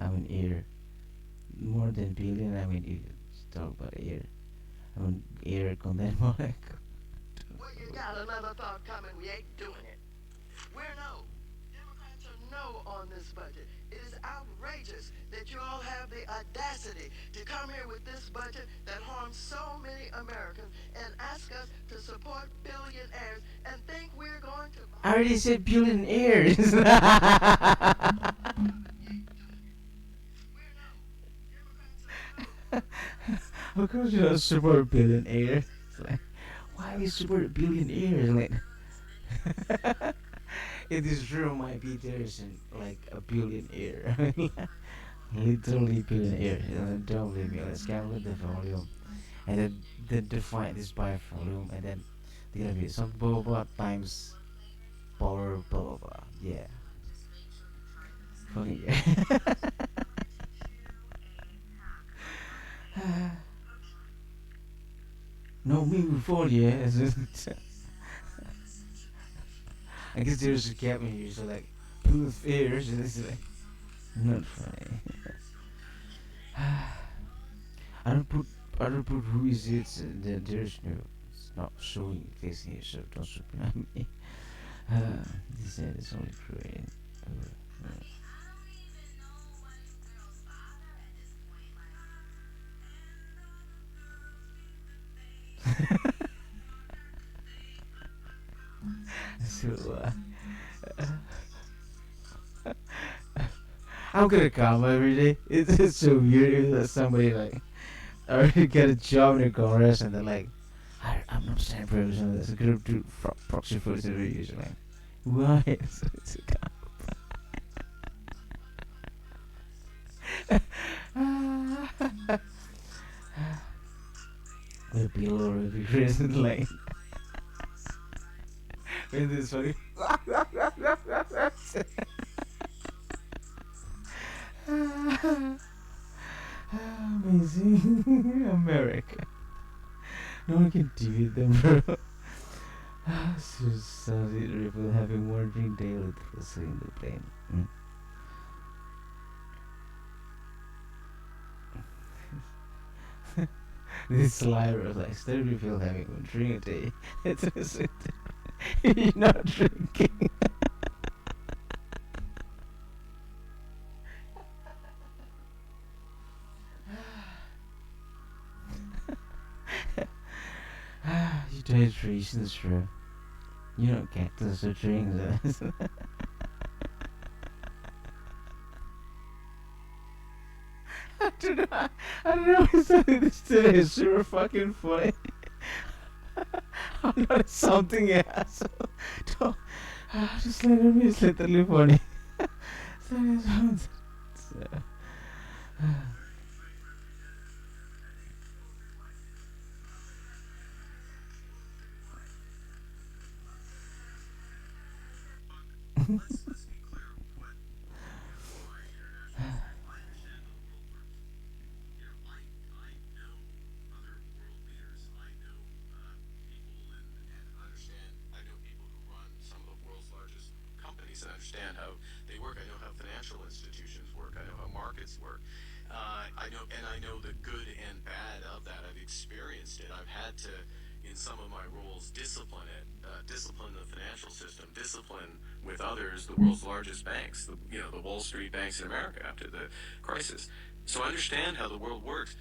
I mean, air. More than billion, I mean, you talk about air. I mean, air content molecule. Well, you got another thought coming. We ain't doing it. We're no. Democrats are no on this budget. It is outrageous that you all have the audacity to come here with this budget that harms so many Americans and ask us to support billionaires and think we're going to. I already said billionaires. How come you don't support billionaires? It's like, why we support billionaires? Like, it is true, might be there's like a billionaire. literally put in ear. Don't believe me. Let's calculate the volume, and then define this by volume, and then there's gonna be some blah blah blah times power blah blah blah. Yeah, fucking yeah. No, me before yeah. I guess there's a gap in here, so like booth ears, and it's like not funny. I don't put I don't put who is it. There's no. It's not showing face here, so don't supply me. This end is only created. So I'm gonna come every day. It's so weird that somebody like already get a job in a Congress and they're like, I'm not standing for this. It's a group to proxy for the reviews. Like, why? So it's a with below review reason like with this funny. Amazing America. No one can defeat them, bro. So Saudi Arabia having one drink daily through in the plane. This slider like Saudi Arabia having one drink a day. It's just, you're not drinking. You dehydration's true. You don't get this or drinks. I don't know. I don't know why something this today is super fucking funny. I'm not something else. Don't. Just let it be. It's literally funny. So, and understand how they work. I know how financial institutions work. I know how markets work. I know the good and bad of that. I've experienced it. I've had to, in some of my roles, discipline it, discipline the financial system, discipline with others the world's largest banks, the Wall Street banks in America after the crisis. So I understand how the world works.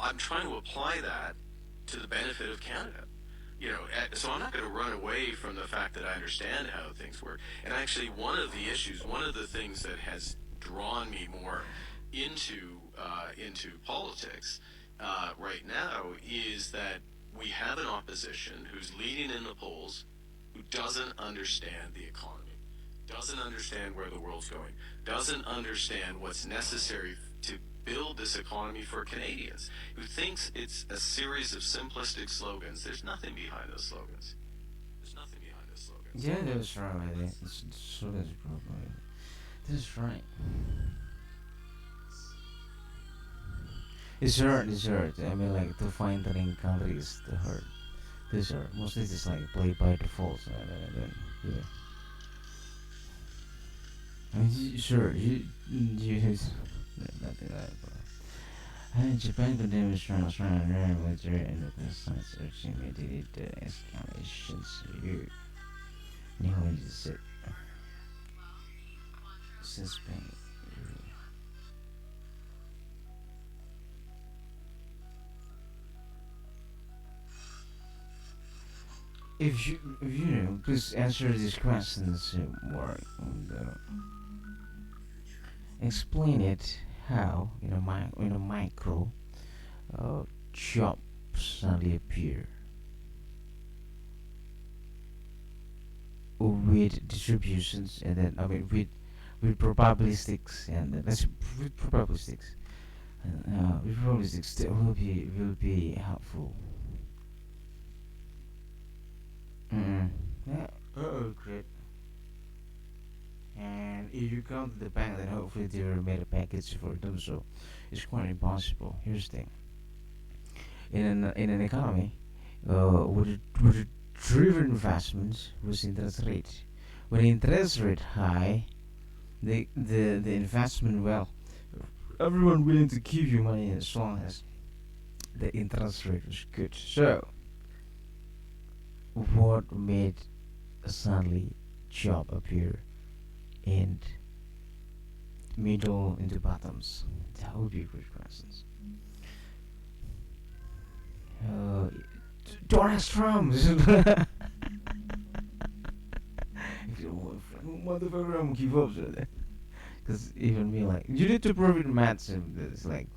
I'm trying to apply that to the benefit of Canada. So I'm not going to run away from the fact that I understand how things work. And actually, one of the things that has drawn me more into politics right now is that we have an opposition who's leading in the polls, who doesn't understand the economy, doesn't understand where the world's going, doesn't understand what's necessary to build this economy for Canadians, who thinks it's a series of simplistic slogans. There's nothing behind those slogans. There's nothing behind those slogans. yeah, that was right. I think so. That's probably that's right. It's hard. It's hard. I mean, like to find that in countries, the hard. This hard. Mostly just like play by default. Then, yeah. I mean, sure. You nothing like that. And Japan condemns strong military and the science ultimately the escalations here. Nihon is sick. Suspend. If you know, please answer these questions more. Explain it how in a micro jobs suddenly appear with distributions and then with with probabilistics, and that's with probabilistics. With probabilistics that will be helpful. Mm. Yeah. Oh, great. And if you come to the bank, then hopefully they will made a package for them. So it's quite impossible. Here's the thing: in an economy, with driven investments with interest rate. When interest rate high, the investment, well, everyone willing to give you money as long as the interest rate was good. So what made suddenly job appear and middle into bottoms? That would be good questions. Uh, Donald Trump. Motherfucker, I'm gonna give up. Because even me, like, you need to prove it maths. And it's like,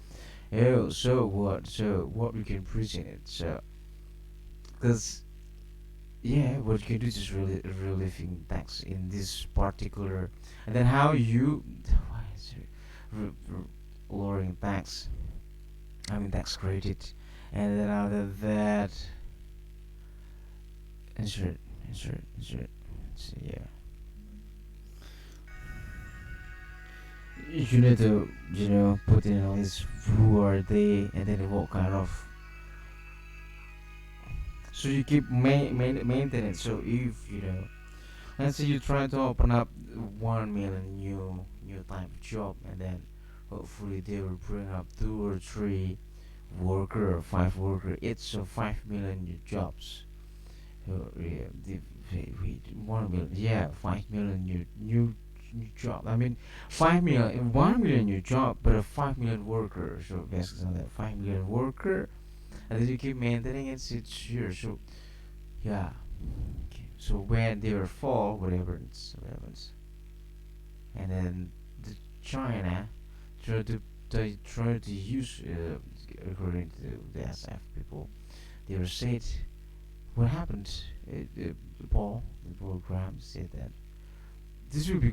oh, so what? So what we can preach in it? So, because yeah, what you can do is just really relieving tax in this particular, and then how you, why is it lowering tax? I mean tax credit, and then out of that, insert, insert. So yeah, you need to put in all this who are they, and then what kind of. So you keep maintain it. So if let's say you try to open up 1 million new type of job, and then hopefully they will bring up 2 or 3 worker or 5 worker. It's 5 million new jobs. Yeah, 1 million. Yeah, 5 million new job. I mean, 5 million, 1 million new job, but a 5 million worker. So basically, on that 5 million worker, and then you keep maintaining it each year. So yeah. Okay. So when they will fall, whatever it's, and then the China try to they try to use, according to the SF people, they were said what happened. Paul Graham said that this will be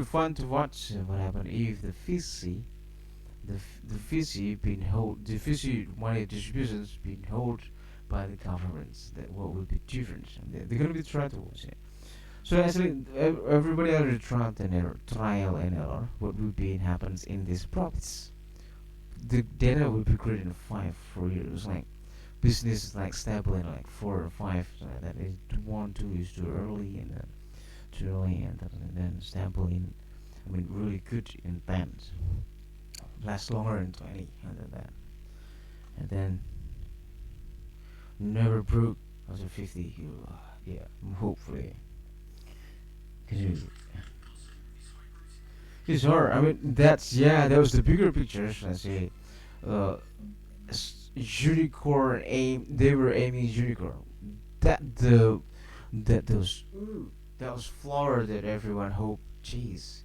fun to watch. What happened if the Fiji, the Fiji being hold the Fiji money distributions being held by the governments. That what will be different. And they're gonna be trying to watch it. So actually, everybody already trial and error. What will be happens in this province? The data will be created in 5 4 years. Like business is like stable in like 4 or 5. So that is 1 2 is too early, and then too early, and then stable in. I mean, really good in 10. Last longer in 20, and then that, and then never broke after 50. Yeah, hopefully. Cause it's hard. I mean, that was the bigger picture. Let's say, uh, unicorn aim. They were aiming unicorn. That the that those that was flower that everyone hoped. Jeez.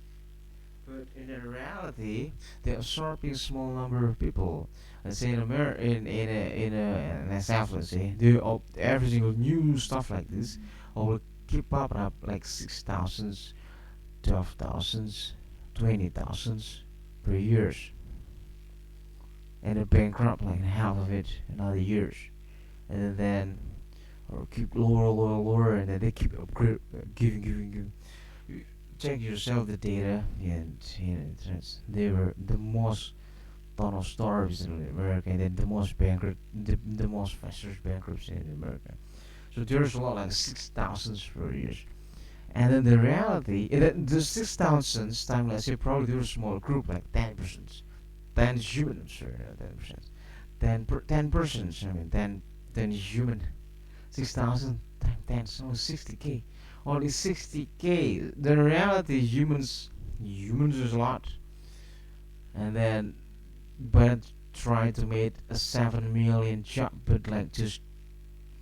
But in reality, they're absorbing a small number of people. Let's say in America, in South, let's say, they all every single new stuff like this, all will keep popping up like 6,000, 12,000, 20,000 per year, and it bankrupt like half of it in other years, and then or keep lower, and then they keep upgrade, giving. You check yourself the data, and they were the most ton of starves in America, and then the most bankrupt, the most fastest bankruptcy in America. So there's a lot like 6,000 per year. And then the reality, the 6,000 time, let's say, probably there was a small group, like 10%. 10 humans, sorry, 10%. 10 persons, I mean, 10 human. 6,000 times 10, so 60k. Only 60k. The reality, humans is a lot. And then, but try to make a 7 million job, but like just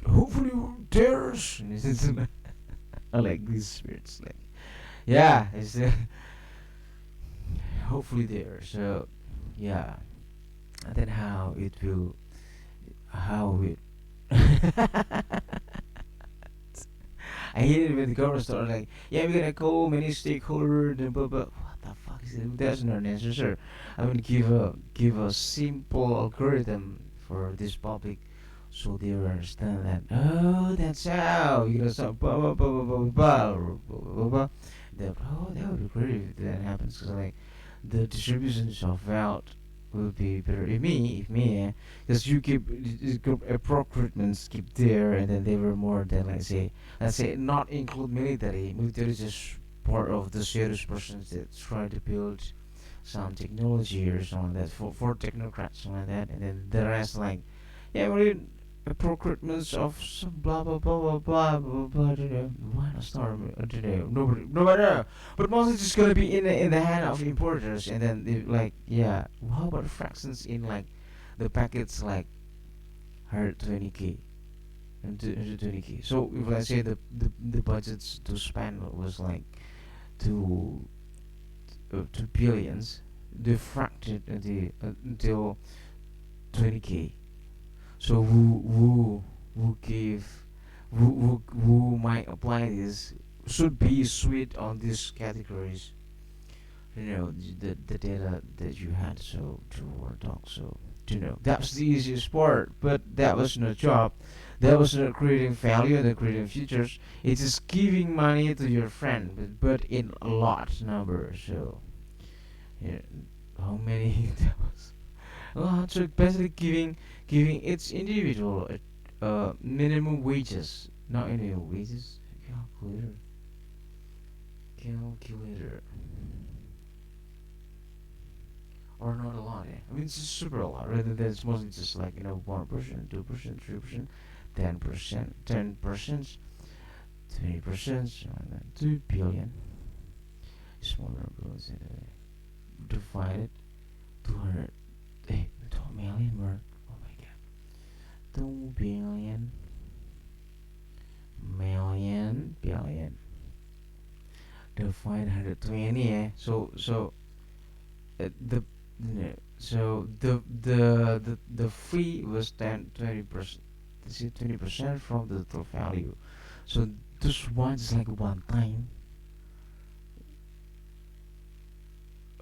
hopefully terrors. I like these spirits, like yeah, it's hopefully there. So yeah, and then how it I hate it when the government start like, yeah, we're gonna call many stakeholders and blah blah. What the fuck is it? That's not necessary. I mean, give a simple algorithm for this public, so they will understand that. Oh, that's how you gonna start blah blah blah blah blah blah blah blah blah. That would be great if that happens. Cause like the distributions of wealth will be better. If me, because you keep procurements keep there, and then they were more than let's say not include military. Military is just part of the serious persons that try to build some technology or something like that for technocrats, something like that, and then the rest like, yeah, we're in procurements of some blah blah blah blah blah blah blah. I don't know. Why not start? I don't know. Nobody know. But mostly just gonna be in the hand of importers, and then they, like, yeah. How about fractions in like the packets like 120k and 120k. So if let's say the budgets to spend was like two 2 billions, they fractured until 20k. So who give who might apply this should be sweet on these categories. The data that you had, so to work on. So that's the easiest part, but that was not a job. That was not creating value and creating futures. It is giving money to your friend, but in a lot number. So yeah, how many that was? So basically giving each individual minimum wages, not minimum wages. Calculator, or not a lot. I mean, it's just super a lot. Rather than it's mostly just like 1%, 2%, 3%, 10%, 10%, 20%, 2 billion. Smaller goes divided 200. 2 million word. Oh my god. 2 billion million billion divided 120. So the so the fee was 10 20%. This is 20% from the total value. So this one is like one time.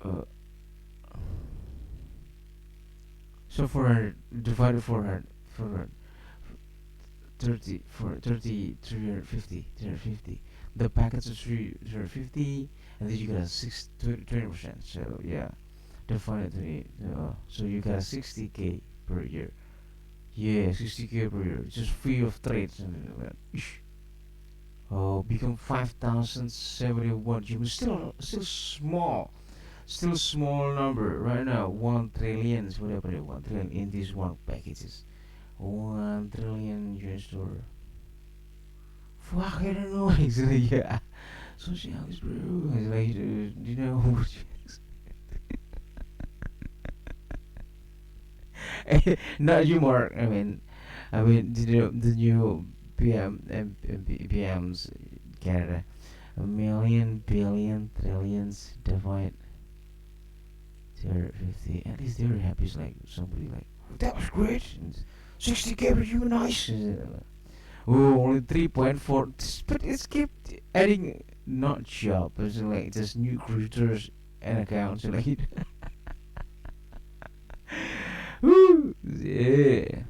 Uh, so 400 divided 400 30 for 30 350 the packets are 350, and then you got a 20%. So yeah, divided 20, so you got 60k per year. Yeah, 60k per year, just free of trades and oh, become 5071. You still small, still small number right now. 1 trillion is whatever, 1 trillion in these one packages. 1 trillion US dollar. Fuck, I don't know. Actually, yeah. Socialist, bro. It's like, you know, not you, Mark. I mean, the new PM PMs Canada. A million, billion, trillions divide 50. At least they're happy. It's like somebody like, that was great. 60k per human eyes. Oh, only 3.4. But it's kept adding not job. It's like just new creators and accounts. Like, woo, yeah.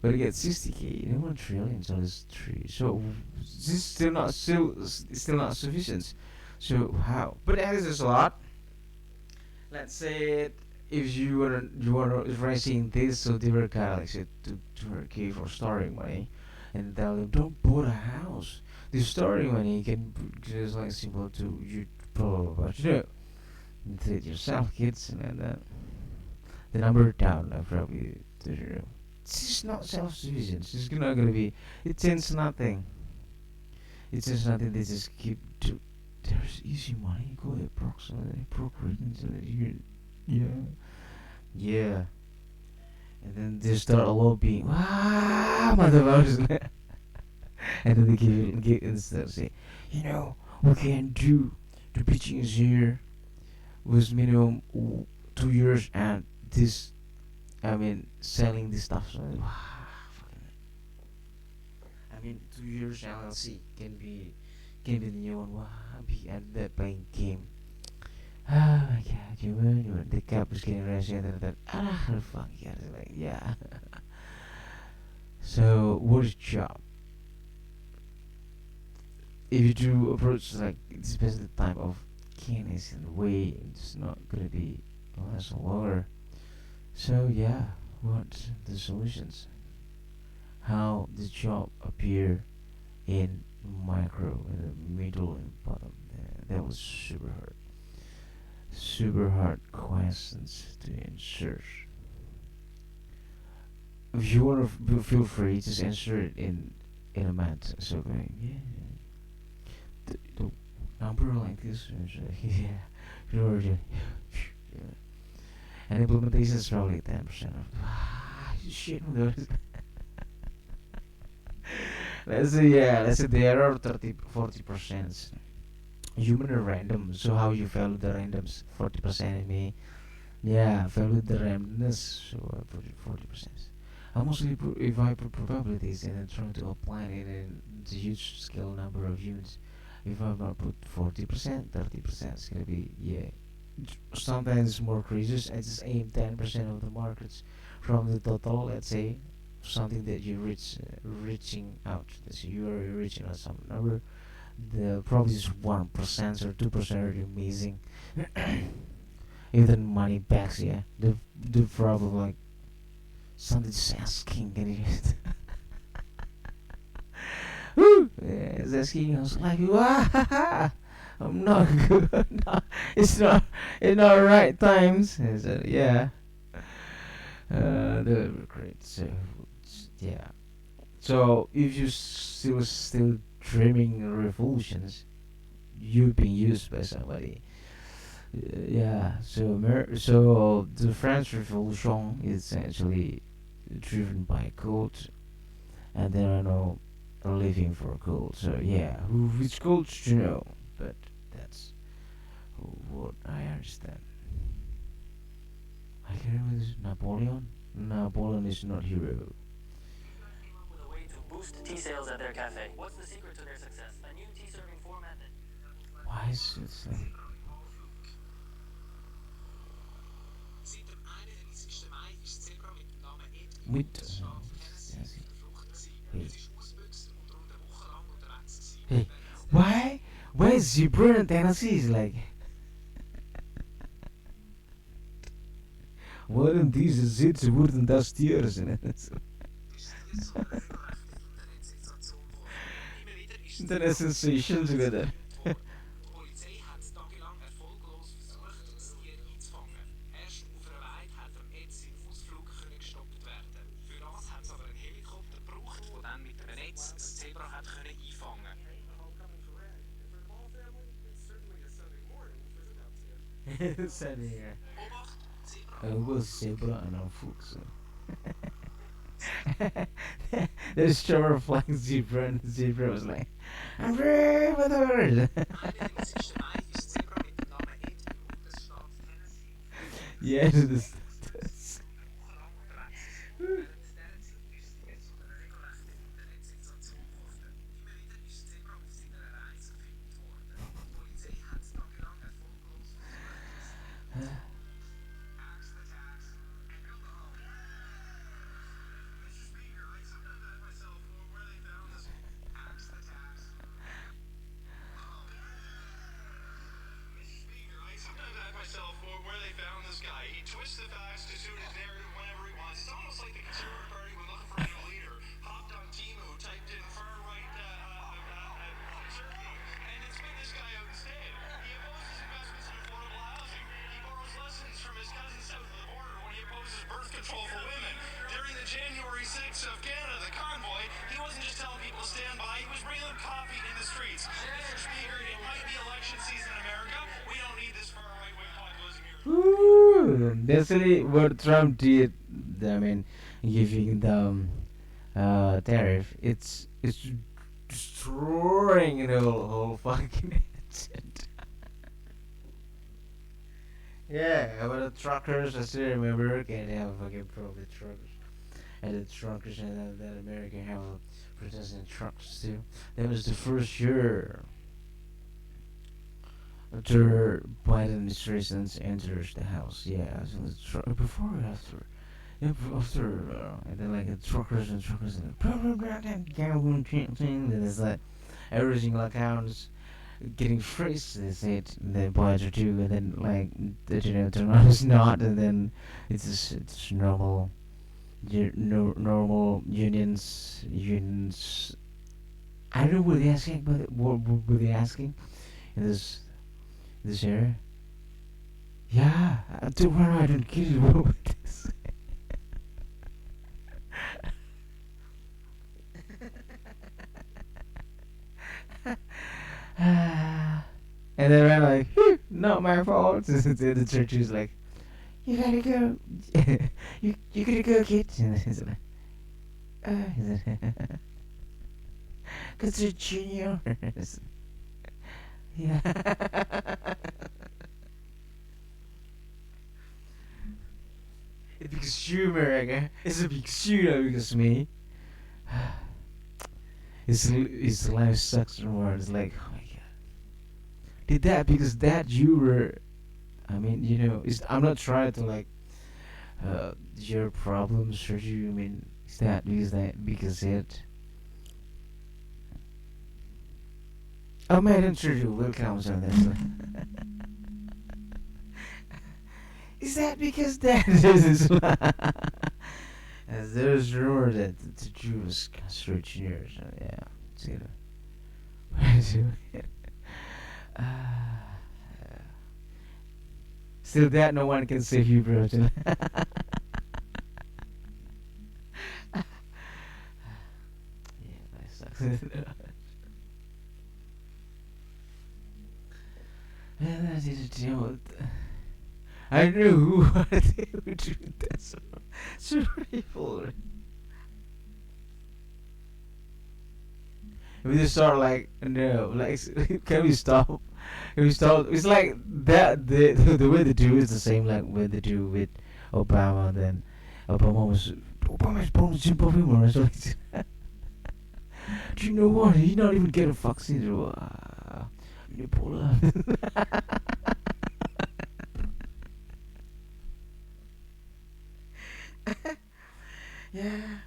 But to get 60k, 1 trillion on this tree. So this is still not sufficient. So how? But that is just a lot. Let's say if you were raising this, so they were kind of like say to her key for starting money, and tell them don't put a house. The starting money can just like simple to you blah blah blah. You treat yourself, kids, and then the number down probably to 0. It's just not self-sufficient. It's not gonna be. It tends nothing. It's just nothing. They just keep to. There's easy money. Go approximately procurement. Yeah. Yeah. And then they start lobbying. Wow, motherfuckers. And then they give and stuff. Say, we can do the pitching is here with minimum 2 years and this. I mean, selling this stuff. So, wow, in 2 years LLC can be the new one. Wow, be and that playing game. Oh my god, you the cap is getting rushed and that fuck yeah, it's like yeah. So what is job? If you do approach like it depends on the type of candidates and the way it's not gonna be less or lower. So yeah, what the solutions? How the job appear in micro, in the middle and bottom? That was super hard questions to answer. If you want to feel free, just answer it in a mat. So yeah, the number like this, yeah, yeah. And implementation is probably 10% of shit. Let's say yeah, let's say there are 30-40% human are random. So how you value the randoms? 40% in me. Yeah, value the randomness. So I put it 40%. I mostly put if I put probabilities and then trying to apply it in the huge scale number of units. If I not put 40%, 30%, it's gonna be yeah. Sometimes more creases. I just aim 10% of the markets from the total. Let's say something that you reaching out. So you are reaching out some number. The probably is 1% or 2% are amazing. Even money backs, yeah. The problem like somebody's asking, can you woo, yeah, it's asking. I was like, wow, I'm not good. No, it's not right times. I said, yeah. They were great. So yeah. So if you still dreaming revolutions, you've been used by somebody. Yeah. So the French Revolution is actually driven by cult, and there are no living for cult. So yeah, which cults you know? But that's what I understand. I can remember this Napoleon. Napoleon is not hero. Came up with a way to boost tea sales at their cafe. What's the secret to their success? A new tea serving format that Why is it like Seit dem 31. Mai ist das Zebra mit dem Namen Ed in der with Bundesstaat Tennessee verflucht gewesen. hey Es ist ausgebüxt und rund eine Woche lang unterwegs gewesen. hey why is zebra in Tennessee is like waarom deze zit ze worden dat stieren zijn. Internet sensation together. Die Polizei hat tagelang erfolglos versucht, das Tier einzufangen. Erst auf einer Weide hat Ed sein Ausflug gestoppt werden. Für das hat es aber einen Helikopter gebraucht, der dann mit einem Netz das Zebra hat einfangen. Sunny here. Obacht, Zebra. Was zebra and on fuchs. There's Trevor flying zebra and the zebra was like, I'm free with the word. 31. Mai ist das Zebra mit dem Namen Ed im Bundesstaat Tennessee. Yeah, this. Eine Woche lang unterwegs gewesen. Während dieser Zeit ist es jetzt zu einer regelrechten Internetsensation geworden. Immer wieder ist das Zebra auf seiner Reise gefilmt worden. Die Polizei hat tagelang erfolglos versucht, das myself where they found this guy. He twists the facts to suit his narrative whenever he wants. It's almost like the Conservative Party when looking for a new leader. Hopped on Timu, typed in far right conservative, and then spit this guy out instead. He opposes investments in affordable housing. He borrows lessons from his cousin south of the border when he opposes birth control for women. During the January 6th of Canada, the convoy, he wasn't just telling people to stand by, he was bringing them coffee in the streets. Mr. Speaker, it might be election season in America. We don't need this far right wing populism here. Ooh, that's really what Trump did. I mean, giving the tariff. It's destroying the whole fucking shit. Yeah, about the truckers, I still remember. Can have fucking problem with truckers. and the truckers and that America have protesting trucks too. That was the first year after Biden administration enters the house. Yeah, so before or after? Yeah, after, and then like the truckers and then it's like every single account getting freezed. They said the Biden too, and then like turn on is not, and then it's normal. Normal unions. I don't know what they asking, but what were they asking in this area? Yeah, don't worry, I don't get it. What was this? And then I'm like, not my fault. The church is like, you gotta go, you gotta go, kid. And he's like, cause you're junior. Yeah. It's because humor, okay? It's a big shooter because me. His life sucks more. It's like, oh my god. Did that because that you were. I mean, I'm not trying to like your problems hurt you. I mean, is that because it? Oh man, I'm sure you will come on this. Is that because that is? As there's rumor that the Jew was castrated years. Yeah, it's gonna. uh, Still, that no one can save you, bro. Yeah, that sucks. And I did deal with. I knew what they would do that. So people. We just start like no, like can we stop? Can we stop? It's like that. The way they do is the same like when they do with Obama. Then Obama's born simple people. So do you know what? He not even get a vaccine. So, bipolar. Yeah.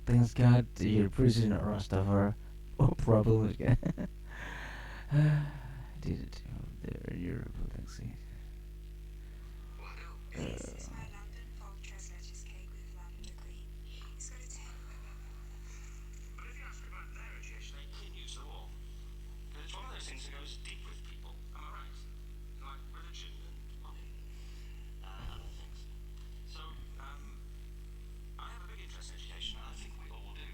Thanks God you're prisoner Rastafari. No problem again. Did it over there in Europe, let's see. This is my London fortress cheesecake with lavender cream. It's got a 10. But if you ask about their education, they can use the war. But it's one of those things that goes deep with people. Am I right? Like religion and money and other things. So, I have a big interest in education, and I think we all do.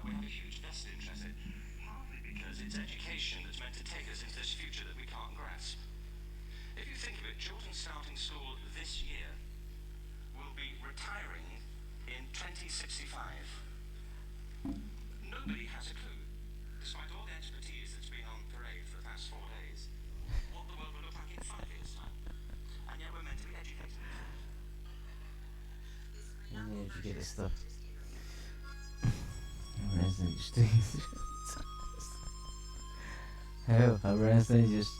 We have a huge vested interest in it, partly because it's education that's meant to take us into this future that we can't grasp. If you think of it, children starting school this year will be retiring in 2065. Nobody has a clue, despite all the expertise that's been on parade for the past 4 days, what the world will look like in 5 years' time. And yet we're meant to be educated. Yeah, if you get this stuff. Resident just hell, Resident just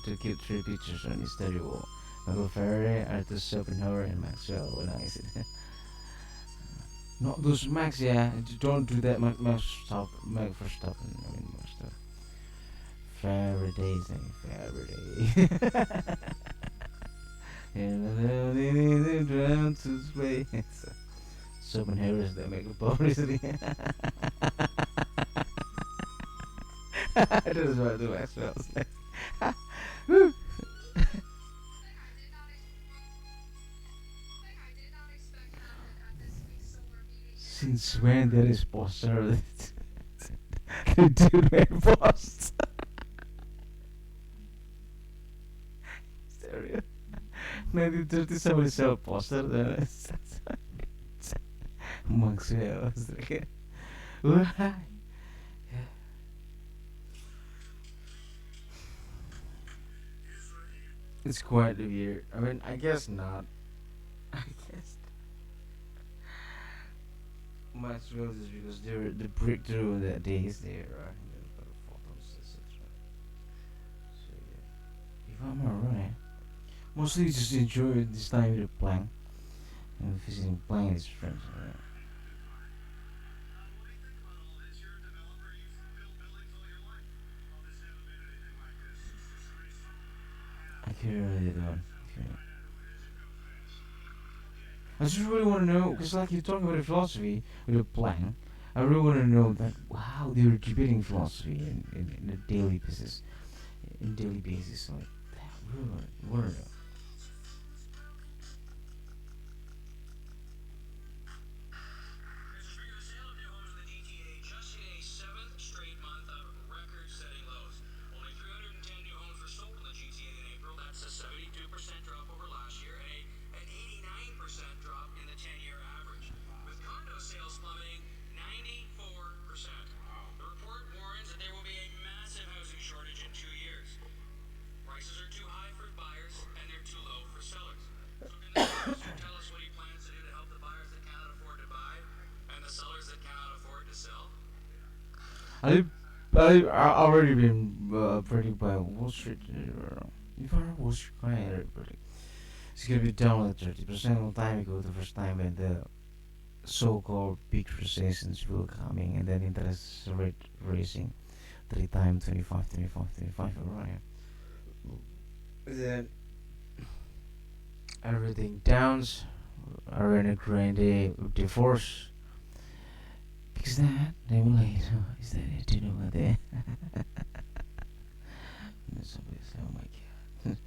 to keep three pictures on his study wall. Michael Faraday, Arthur Schopenhauer, and Maxwell. When I said, not those Max, yeah. Don't do that, Max. Stop, Max for stopping. I mean, more stuff. Faraday's name, Faraday. And drown to space. Schopenhauer's that make a publicity. That is what the Maxwell was like. Woo. Since when there is poster the dude made posts? Stereo. 1937 sell poster then Maxwell was like why? It's quite weird. I mean, I guess not. I guess much well just because they're the breakthrough that day is there, right? The photos, etc. So yeah, if I'm alright, mostly just enjoy this time with the plank and visiting plank with friends. I can't really do it. Okay. I just really want to know, because like you're talking about the philosophy with the plank, I really want to know like how they're debating philosophy in a daily basis, in daily basis. Like, I really want to know. That's a 72% drop over last year and an 89% drop in the 10-year average, with condo sales plummeting 94%. The report warns that there will be a massive housing shortage in 2 years. Prices are too high for buyers and they're too low for sellers. So can the minister tell us what he plans to do to help the buyers that cannot afford to buy and the sellers that cannot afford to sell? I I already been predicted by Wall Street. If I Wall Street client predict it's gonna be down like 30% of the time ago the first time when the so-called big recessions will coming and then interest rate raising 3 times 25, 25, 25 around. Then everything downs. Ariana Grande divorce because that they will like is that it? Do you know what they? Somebody say, oh my god.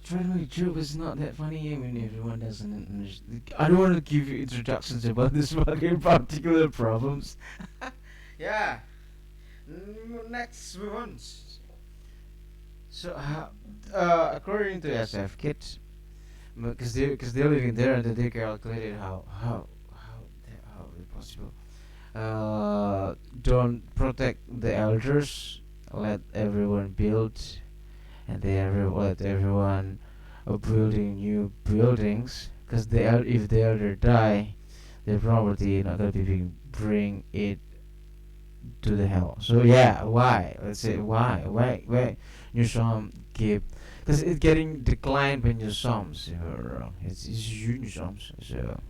Try to make a joke, but it's not that funny. I mean, everyone doesn't understand. I don't want to give you introductions about this fucking particular problems. Yeah. Next one. So, according to SF Kit, because they're living there and they calculated how it possible. Don't protect the elders. Let everyone build, and let everyone building new buildings. Because if the elder die, their property not gonna be bring it to the hell. So yeah, why? Let's say why new sum keep because it's getting declined when your sums. It's new sums. So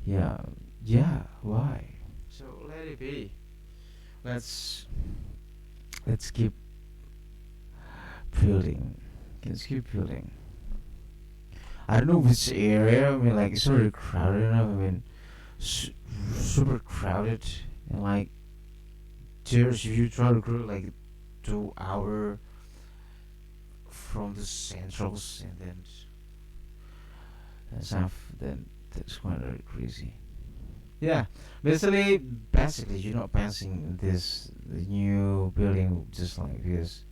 yeah, yeah, why? So let it be. Let's let's keep building. Let's keep building. I don't know which area. I mean, like it's already crowded enough. I mean, su- super crowded and like there's if you try to go like 2 hour from the centrals and then south, then that's quite crazy. Yeah, basically, you're not passing this new building just like this.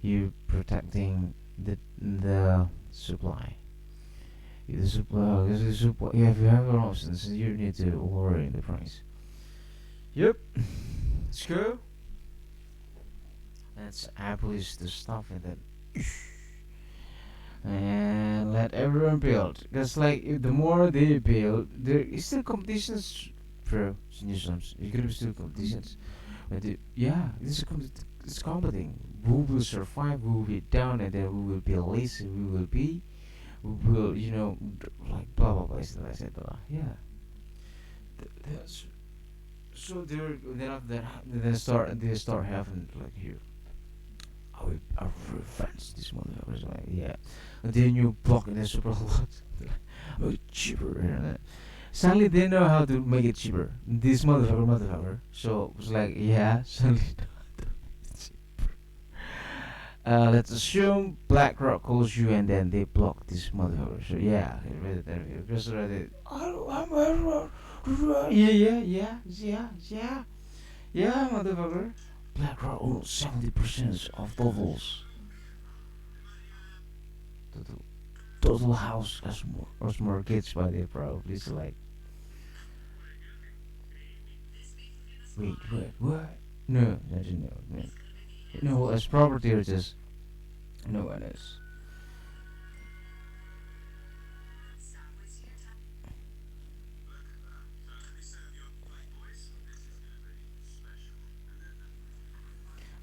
You protecting the supply. The supply, because the supply. Yeah, if you have an options, you need to worry the price. Yep, let's go. Let's abolish the stuff and then and let everyone build. Because like the more they build, there is still competitions, bro. Solutions. You could be still competitions. But yeah, it's competing. Who will survive? Who will be down, and then who will be lazy? Who will be? Who will like blah blah blah. Blah, blah, blah. Yeah. That's so they're then after that they start having like here. I will revenge this motherfuckers. Like yeah, and then you block it super a lot. Oh, cheaper. Suddenly they know how to make it cheaper. This motherfucker. So it was like, yeah, suddenly. Let's assume BlackRock calls you and then they block this motherfucker. So yeah, because yeah, motherfucker. BlackRock owns 70% of Total's total house as mortgage by their probably. It's like, wait, what? No, no, no, no. No, as property or just No one is.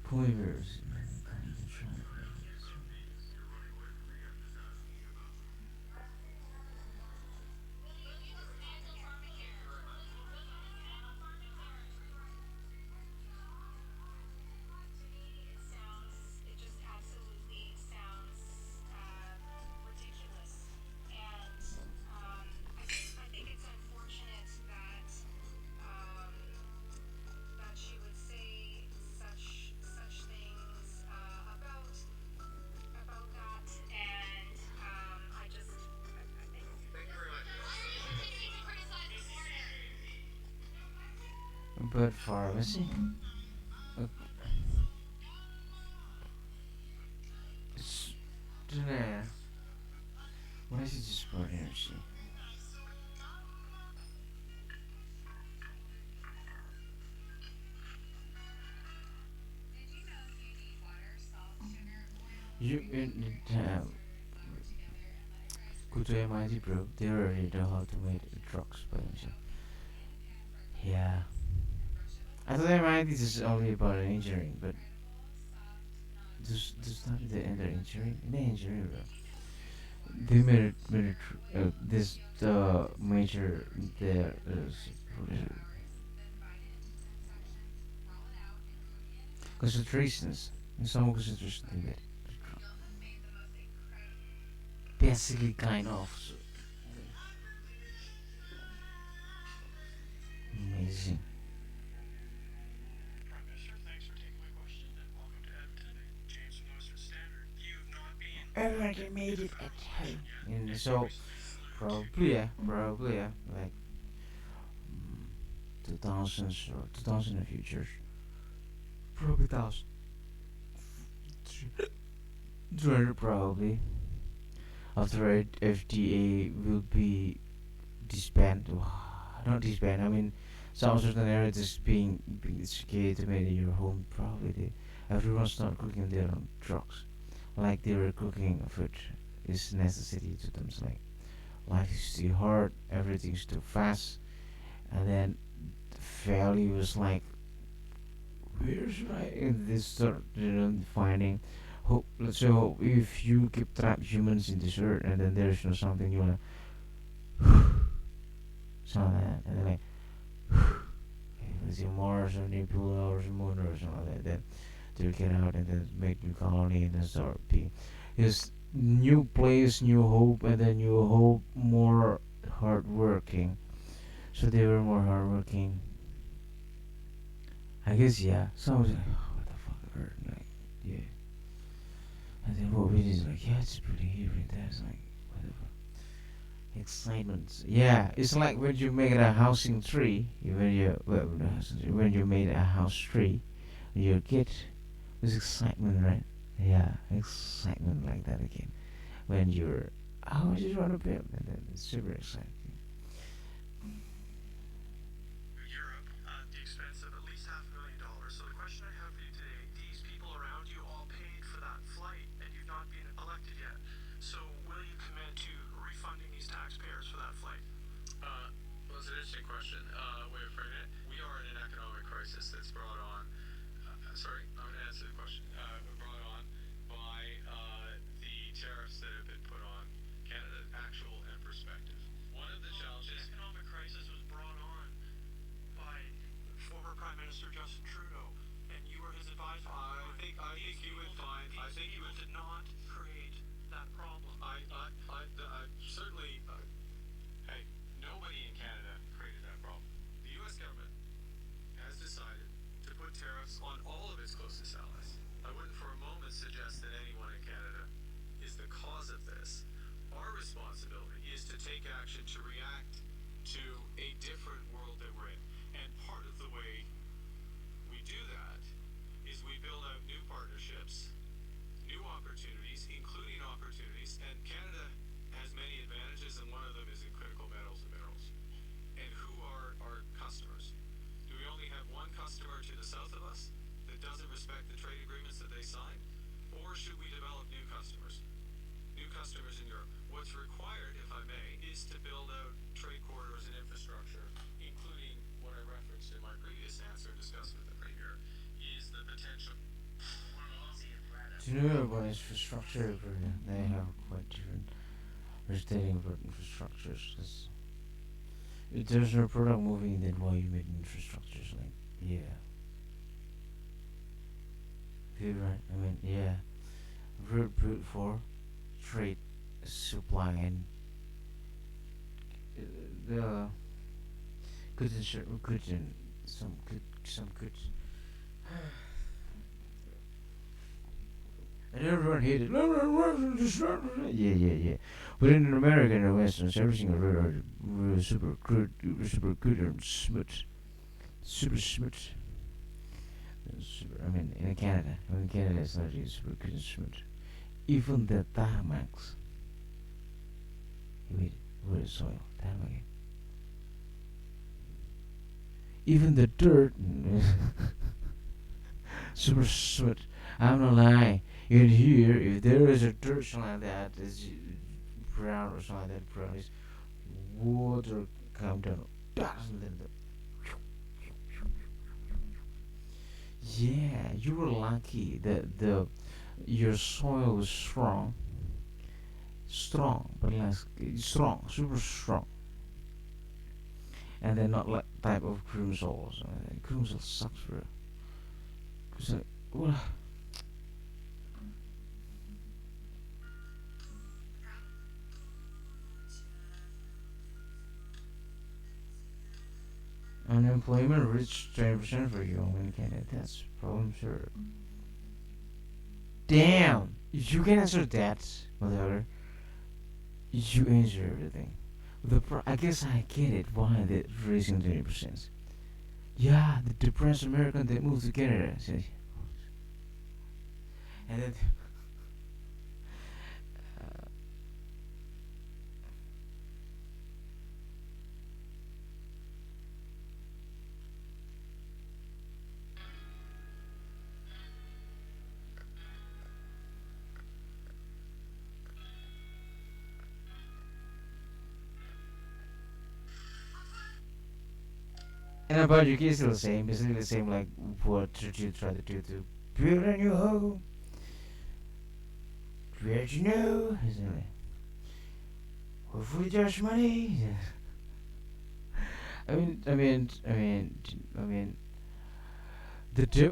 Pointers. But pharmacy? Uh, it's, nah. Why is it just about energy? You in go to MIT, bro. They already know how to make drugs by themselves. Yeah. I thought MIT is only about engineering, but just not the end engineering. In the engineering, bro. They this the major there is what is it? Concentrations. In some concentration they made basically kind of so amazing. Prime Minister, thanks for taking my question and welcome to Edmonton. James from the Western Standard. You've not been Everybody elected made to it federal at home. position yet, And and you so recently flew probably to yeah, probably yeah, like 2000s or 2000 in the future. Probably 200 probably. After it, FDA will be disbanded. Not disbanded. I mean, some certain areas is being educated made in your home. Probably everyone start cooking their own drugs. Like they were cooking food is necessity to them. It's like life is too hard, everything's too fast, and then the value is like where should I? And they start finding hope. So if you keep trap humans in this earth, and then there's something you like something like that, and then like let's say Mars or Nebula or Moon or something like that, then they get out and then make new colony and then start being is new place, new hope, and then new hope more hardworking. So they were more hardworking. I guess yeah. So I was like, oh, what the fuck, Earth? Like, yeah. And then what we did is like, yeah, it's pretty here and that's like, what the fuck? Excitement. Yeah, it's like when you make a housing tree. When you well, when you made a house tree, you get this excitement, right? Yeah, excitement like that again. When you're, oh, I just want to build, and then it's super exciting. Europe at the expense of at least $500,000. So the question I have for you today, these people around you all paid for that flight and you've not been elected yet. So will you commit to refunding these taxpayers for that flight? Well, it's an interesting question. Way of framing it. We are in an economic crisis that's brought on. Sorry, I'm going to answer the question. Brought on by the tariffs that have been put on Canada, actual and prospective. One of the you know about infrastructure? They have quite different understanding about infrastructures. 'Cause if there's no product moving, then why you make infrastructures? Like, yeah, good, right? I mean, yeah, road built for trade, supply, and the goods and goods and some goods. And everyone hated. Yeah, yeah, yeah. But in America and the Westerns, every single road are super good and smooth, super smooth. Super, I mean, in Canada, it's not really super good and smooth. Even the tarmacs, wait, what is soil? Tarmac. Even the dirt, super smooth. I'm not lying. In here, if there is a dirt something like that, is brown or something like that, brownish, water come down. Yeah, you were lucky that the your soil was strong, but less strong, super strong, and then not like type of cream soils. Cream soil sucks for. Cause like, what? Unemployment reached 20% for you in Canada. That's problem, sir. Damn! If you can answer that, mother, you answer everything. I guess I get it why they're raising 20%. Yeah, the depressed American that moved to Canada. See? And then, and about your kids still the same. Basically the same like what you try to do to build a new home. Where'd you know? Hopefully there's money. I mean,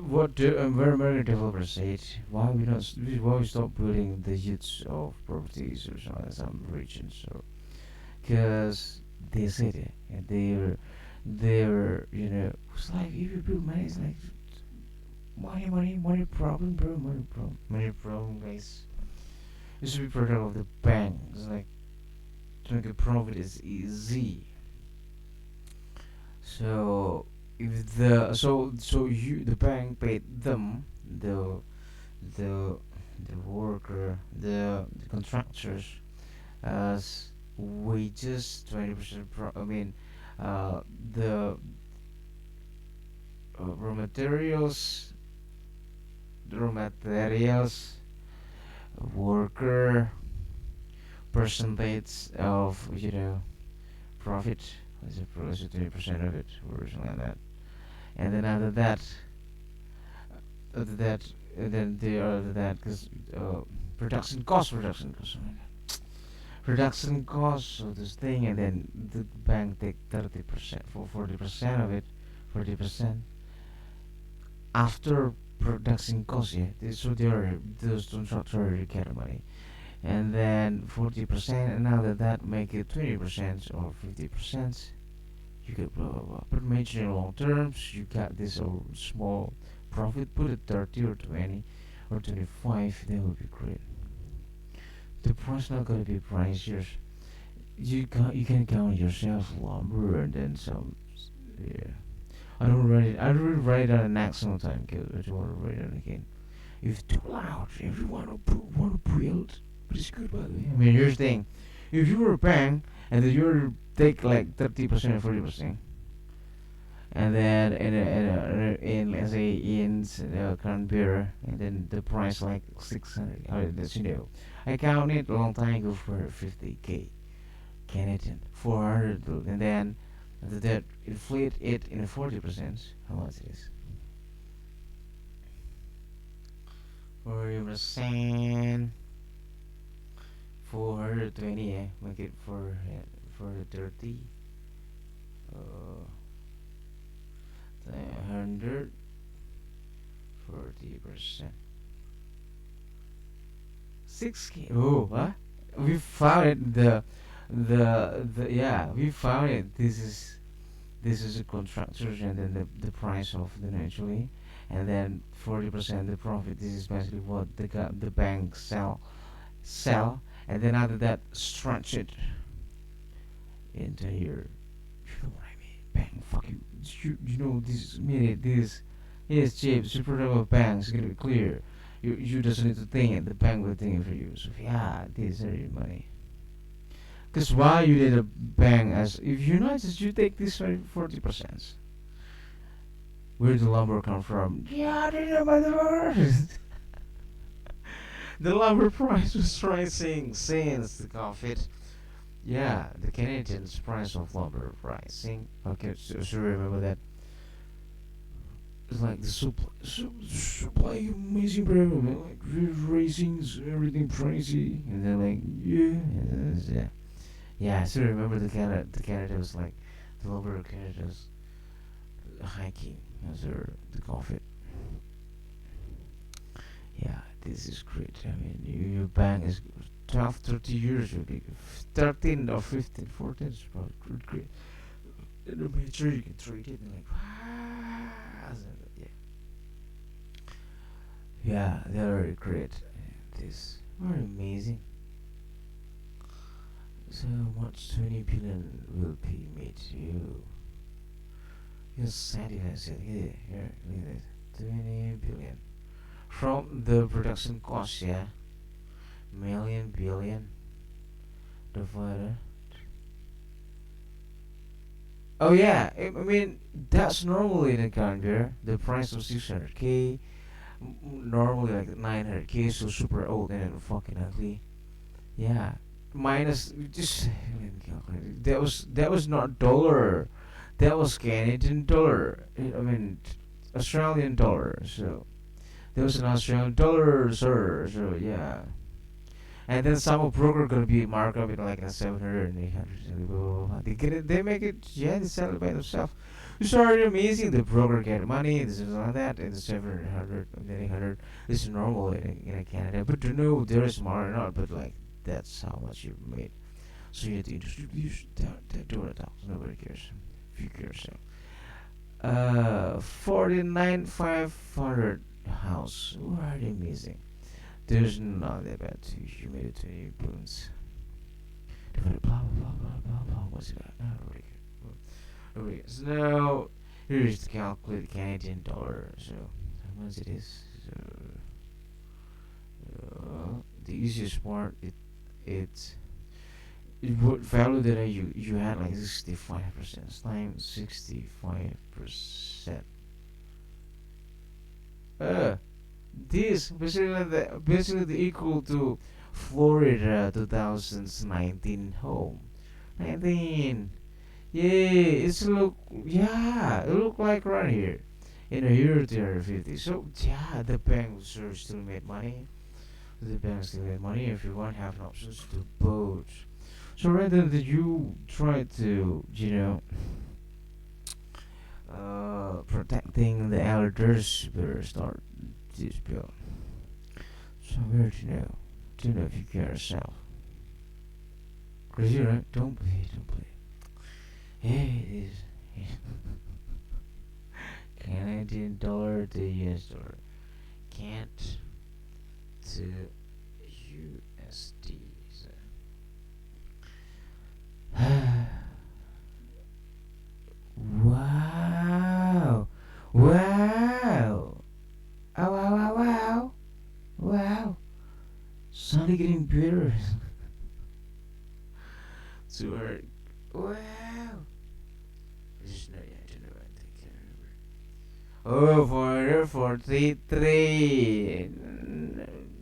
what the American developers said, why we stop building the huge of properties or some regions, or because they said it, and they were it's like if you build money, it's like money problem, bro, money problem, guys. You should be product of the bank. It's like to make a profit is easy. So if the bank paid them the the worker the contractors as wages 20% I mean uh, the raw materials raw materials worker percentage of profit. Let's say 20% of it or something like that. And then after that, then the other that because production cost, oh my God. Production costs of this thing, and then the bank take 30% for 40% of it, 40% after production costs. Yeah, so they are those contractors already get money, and then 40%, and now that make it 20% or 50%. You get blah blah blah. But mention in long terms, you got this small profit. Put it 30 or 20 or 25. That would be great. The price not gonna be pricier. You can count yourself lumber and then some. Yeah. I don't write it. I don't write it on an accent time because I don't want to write it again. If it's too loud, everyone want to build. But it's good by the way. I mean, here's the thing. If you were a bank and then you take like 30% or 40%, and then in let's say in current beer, and then the price like 600. I counted a long time ago for 50K Canadian 400, and then after that inflate it in 40%. How much it is? 40% 40%. 420, yeah. Make it for 30. 140%. 6K. Oh, what? We found it. The yeah, we found it. This is a contractor, and then the price of the naturally, and then 40% the profit. This is basically what the bank sell, and then after that stretch it into your. You know what I mean? Bank, fuck you. You know this minute this. Yes, cheap, super level banks gonna be clear. You just need to think it. The bank will think it for you. So yeah, this is your money. Cause why you did a bank as if you notice you take this 40%. Where did the lumber come from? Yeah, I didn't know about the lumber. The lumber price was rising since the COVID. Yeah, the Canadian's price of lumber rising. Okay, so remember that. It's like the supply amazing problem, man. Like raising everything pricey, and then like yeah. Yeah, I still remember the Canada was like the lumber of Canada was hiking as the COVID. Yeah, this is great. I mean, your bank is 12, 30 years would be 13 or 15, 14 is probably great. In the major, you can trade it and like, yeah, yeah, they're very great. This very amazing. So much 20 billion will be made to you. You said it, I said, here, look at this. 20 billion. From the production cost, yeah. Million, billion, divided. Oh yeah, I mean, that's normally in a calendar. The price of 600K, normally like 900K, so super old and then fucking ugly. Yeah, minus just that was not dollar, that was Canadian dollar. I mean Australian dollar. So there was an Australian dollar, sir. So yeah, and then some broker gonna be markup in like a 700 and 800. Blah, blah, blah. They get it. They make it. Yeah, they sell it by themselves. It's already amazing. The broker get money. This is like that. And the 700 and then 800. This is normal in Canada. But to know there is more or not. But like that's how much you made. So you need to introduce that to it. Nobody cares. If you care, so. 49,500 house. Already amazing. There's not that bad to humidity balloons. Blah blah blah blah blah blah. What's it about? Nobody cares. Nobody cares. So now here's to calculate Canadian dollar. So how much it is? So the easiest part it would value that you had like 65% times 65%. Uh, this basically the equal to Florida 2019 home. 19. Yeah, it look like right here. In a year 250. So yeah, the bank sure still made money. The bank still made money if you want to have an option to both. So rather than you try to, protecting the elders, better start this bill. So where to know if you care yourself. Crazy, right? Don't play. Hey, it is Canadian dollar to US dollar. Can't to USD. So. Wow. Wow. Oh, wow, wow, wow. Wow. Suddenly getting bitter. To work. Wow. Just no, yeah, I don't know. I think I remember. Oh, 443.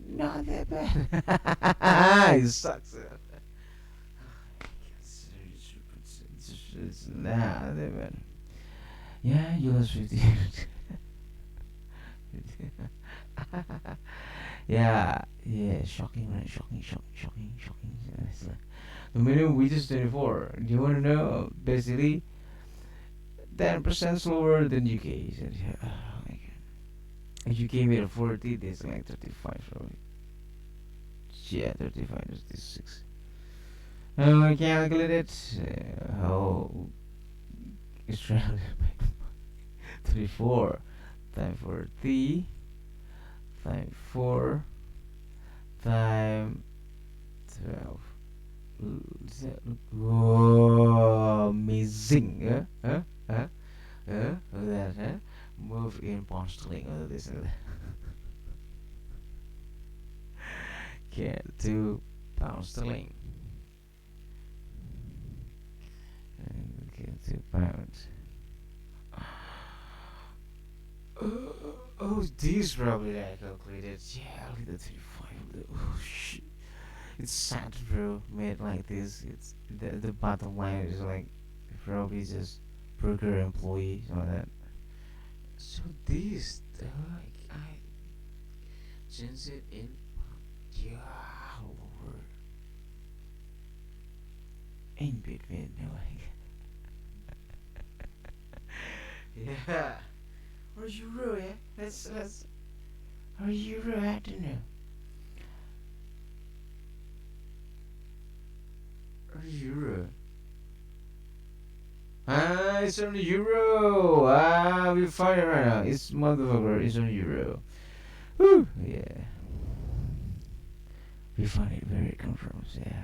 Not that bad. It sucks. It's not that bad. Yeah, you lost 50. Yeah, yeah, shocking, right? Shocking, shocking, shocking, shocking. Yeah, it's like the minimum wage is 24. Do you want to know? Basically, 10% slower than UK. He said, yeah, oh my God. If UK made a 40, there's like 35, so yeah, 35, 36. I calculate it. How is surrounded by 34 times 40 times 4 times 12. Whoa, amazing. That, move in postling. This, get to pound sterling. And get to pounds. Oh, these probably I calculated. Yeah, only the 35. Oh, shit. It's sad, bro. Made like this. It's the bottom line is like probably just burger employee or that. So this like I change it in yeah over in between like yeah or euro yeah that's or euro I don't know or euro. Ah, it's on euro. Ah, we find it right now. It's motherfucker. It's on euro. Woo. Yeah, we find it very confirmed. Yeah.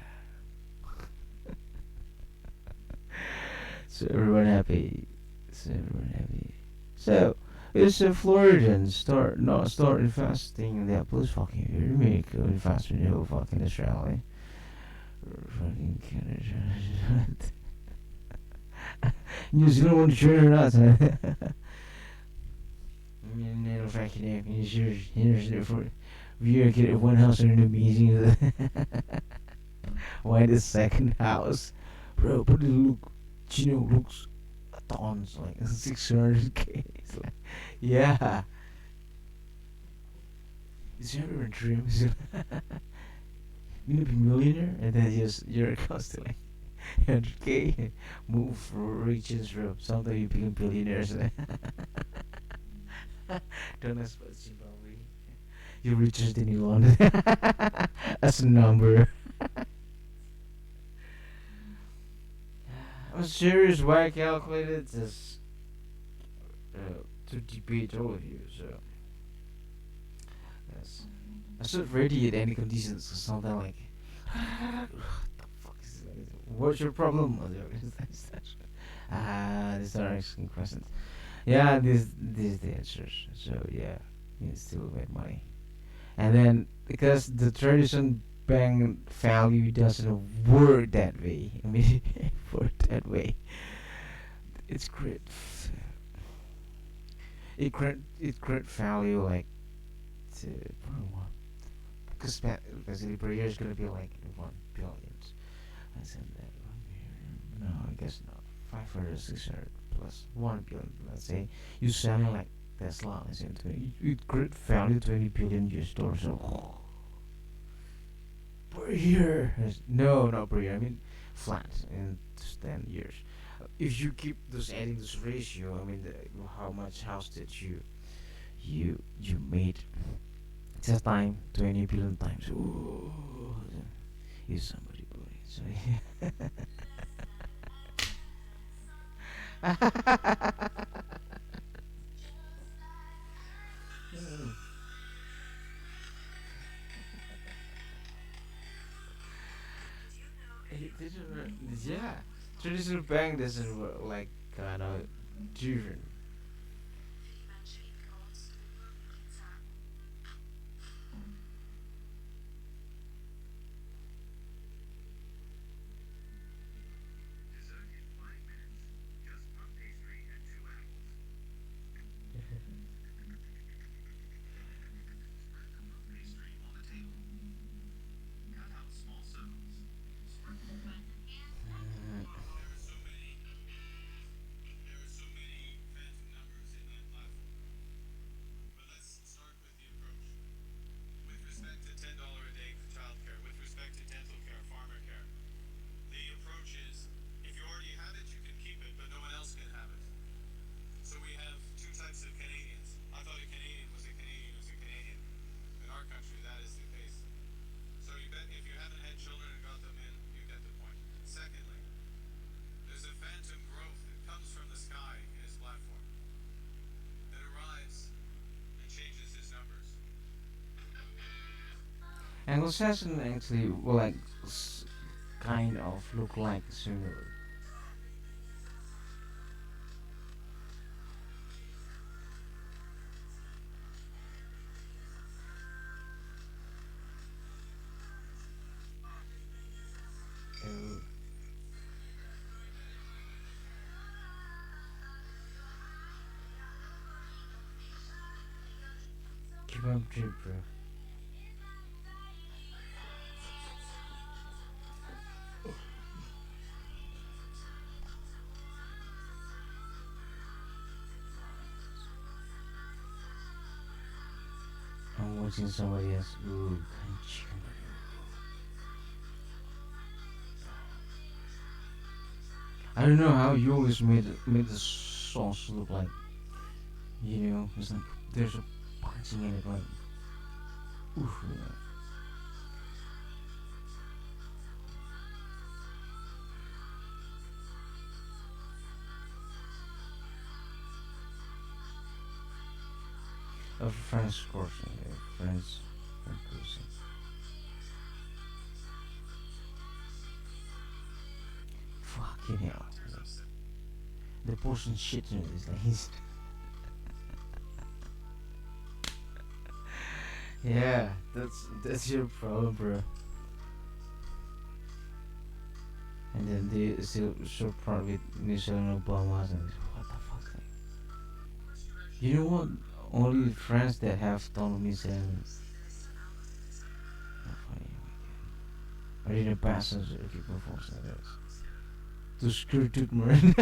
So everyone happy. So everyone happy. So it's a Floridian start investing in that plus fucking here. Make invest in the whole fucking Australia. Fucking Canada. New Zealand want to turn or not? In fact, here's for we are getting one house in the meeting. Why the second house? Bro, put the look. Gino looks tons like 600K. It's like, yeah, is your ever a dream? You gonna be a millionaire and then just your cost to like 100K, move for regions, bro. Someday you become billionaires. Don't expect Zimbabwe. You're richer than Elon. That's a number. I'm serious. Why I calculated this to debate all of you. So yes, I should ready at any conditions. Something like, what the fuck is this? What's your problem? They start asking questions. Yeah, this the answers. So yeah, you still make money. And then because the tradition bank value doesn't work that way. I mean, work that way. It's great. It great value like to because basically per year is gonna be like 1 billion. I said that 1 billion. No, I guess not. 500, 600 plus 1 billion. Let's say you selling like Tesla. I said 20. It great value $20 billion. So per year. No, not per year. I mean flat in 10 years. If you keep this adding this ratio, I mean how much house did you made this time 20 billion times. Ooh, is somebody believe so? Yeah, traditional bank doesn't work like kind of different. Anglo-Saxon actually well, like kind of look like similar. Uh, keep up drip, bro. I'm watching somebody else. Ooh, I don't know how you always made the sauce look like. You know, it's like there's a punching in it, like oof. Yeah. Of French cuisine, French cuisine. Fucking hell. Like, the portion shit in it is like yeah, that's your problem, bro. And then they still so proud with Michelle Obama and what the fuck? Like, you know what? Only friends that have told me saying, not funny. I did a passenger people force like this. To screw tooth man.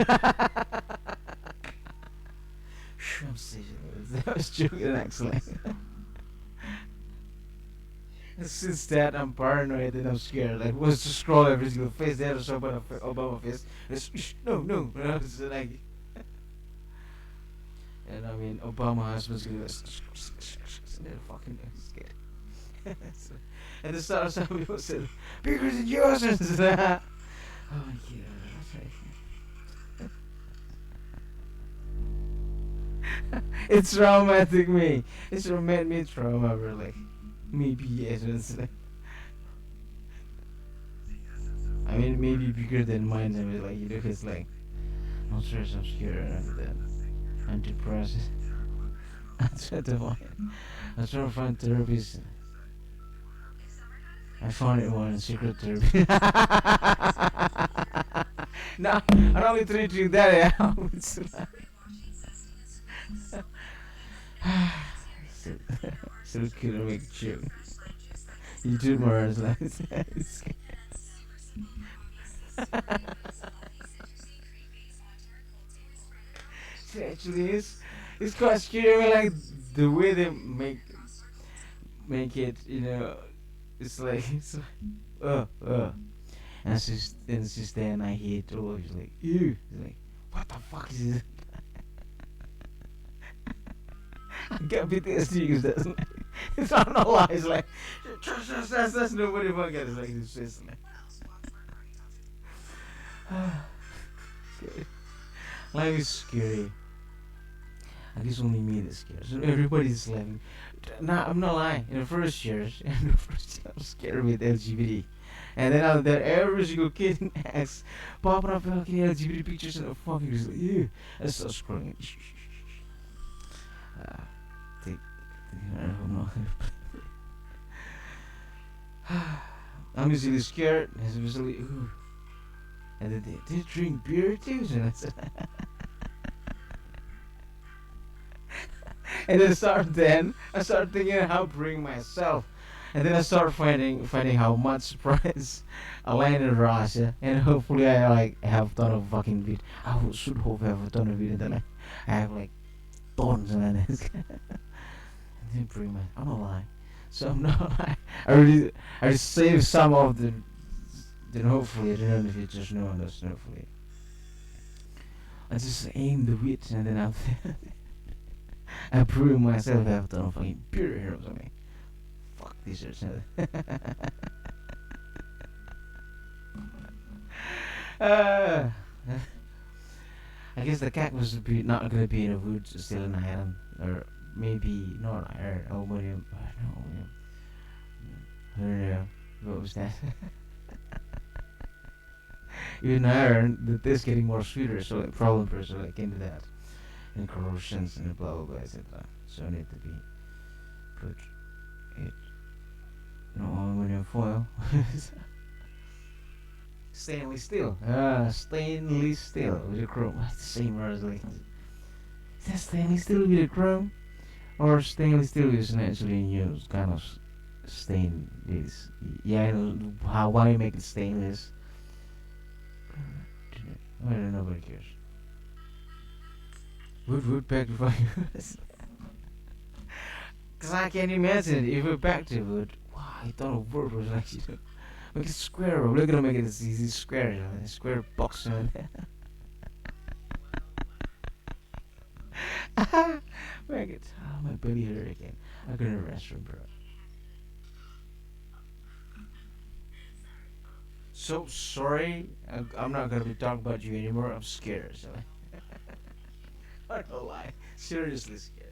I'm serious. That was joking actually. Since that, I'm paranoid and I'm scared. Like, was to scroll every single face. They had a show about Obama face. No, no. And I was like, and I mean, Obama husband's gonna go, and they're fucking scared. So, and the start of some people said, bigger than yours. Oh my god. It's traumatic me. It's made me trauma, really. Maybe yes. It's like, I mean, maybe bigger than mine. I mean, like, you know, it's like, not sure I'm scared and then I'm depressed. I try to find, I try to find therapies. I found it one in secret therapy. No, I'm only treating that out. It's like, so, so cute to make a joke. You do more like it's it actually is. It's quite scary. I mean, like the way they make it. You know, it's like and she's there and I hear it all. She's like, ew. It's like, what the fuck is this? I get PTSD because that's like, it's not no lie. It's like, that's nobody fucking gets like this. It's like, scary. Life is scary. I guess only me that's scared. So everybody's laughing. Nah, I'm not lying. In the first years, I was scared with LGBT. And then out there, every single kid asks, popping up fucking LGBT pictures and the fucking just like, ew. I start scrolling. Uh, take, I don't know. I'm usually scared. I'm usually, ooh. And then they drink beer too. And I said, and then I start thinking how to bring myself. And then I start finding how much price I land in Russia, and hopefully I like have done a fucking bit. Should hope I have a ton of it, and then I have like tons, and then I didn't bring my. I'm not lying. So I'm not lying. I saved some of the. Then hopefully I don't know if you just know this. Hopefully I just aim the wit, and then I prove myself I have done a fucking beer here or something. Fuck these are uh, I guess the cat was not gonna be in the woods, still in Ireland, or maybe not Ireland, aluminum. No, aluminum. Yeah. What was that? Even iron, the taste getting more sweeter, so like problem pressure like into that. And corrosions and blah blah blah etc. So I need to be put it no aluminum foil. Stainless steel. Stainless steel with a chrome. It's the same word like is that stainless steel with a chrome? Or stainless steel is naturally new kind of stain this. Yeah, I know how why you make it stainless. I don't know, nobody cares. Wood pack for us. Cause I can imagine if we back to wood. Wow, I thought of wood was like make it square. We're gonna make it this easy square, a square box. Make it. Oh, my belly hurt again. I go to the restroom, bro. So sorry. I'm not gonna be talking about you anymore. I'm scared. So I don't know why. Seriously scared.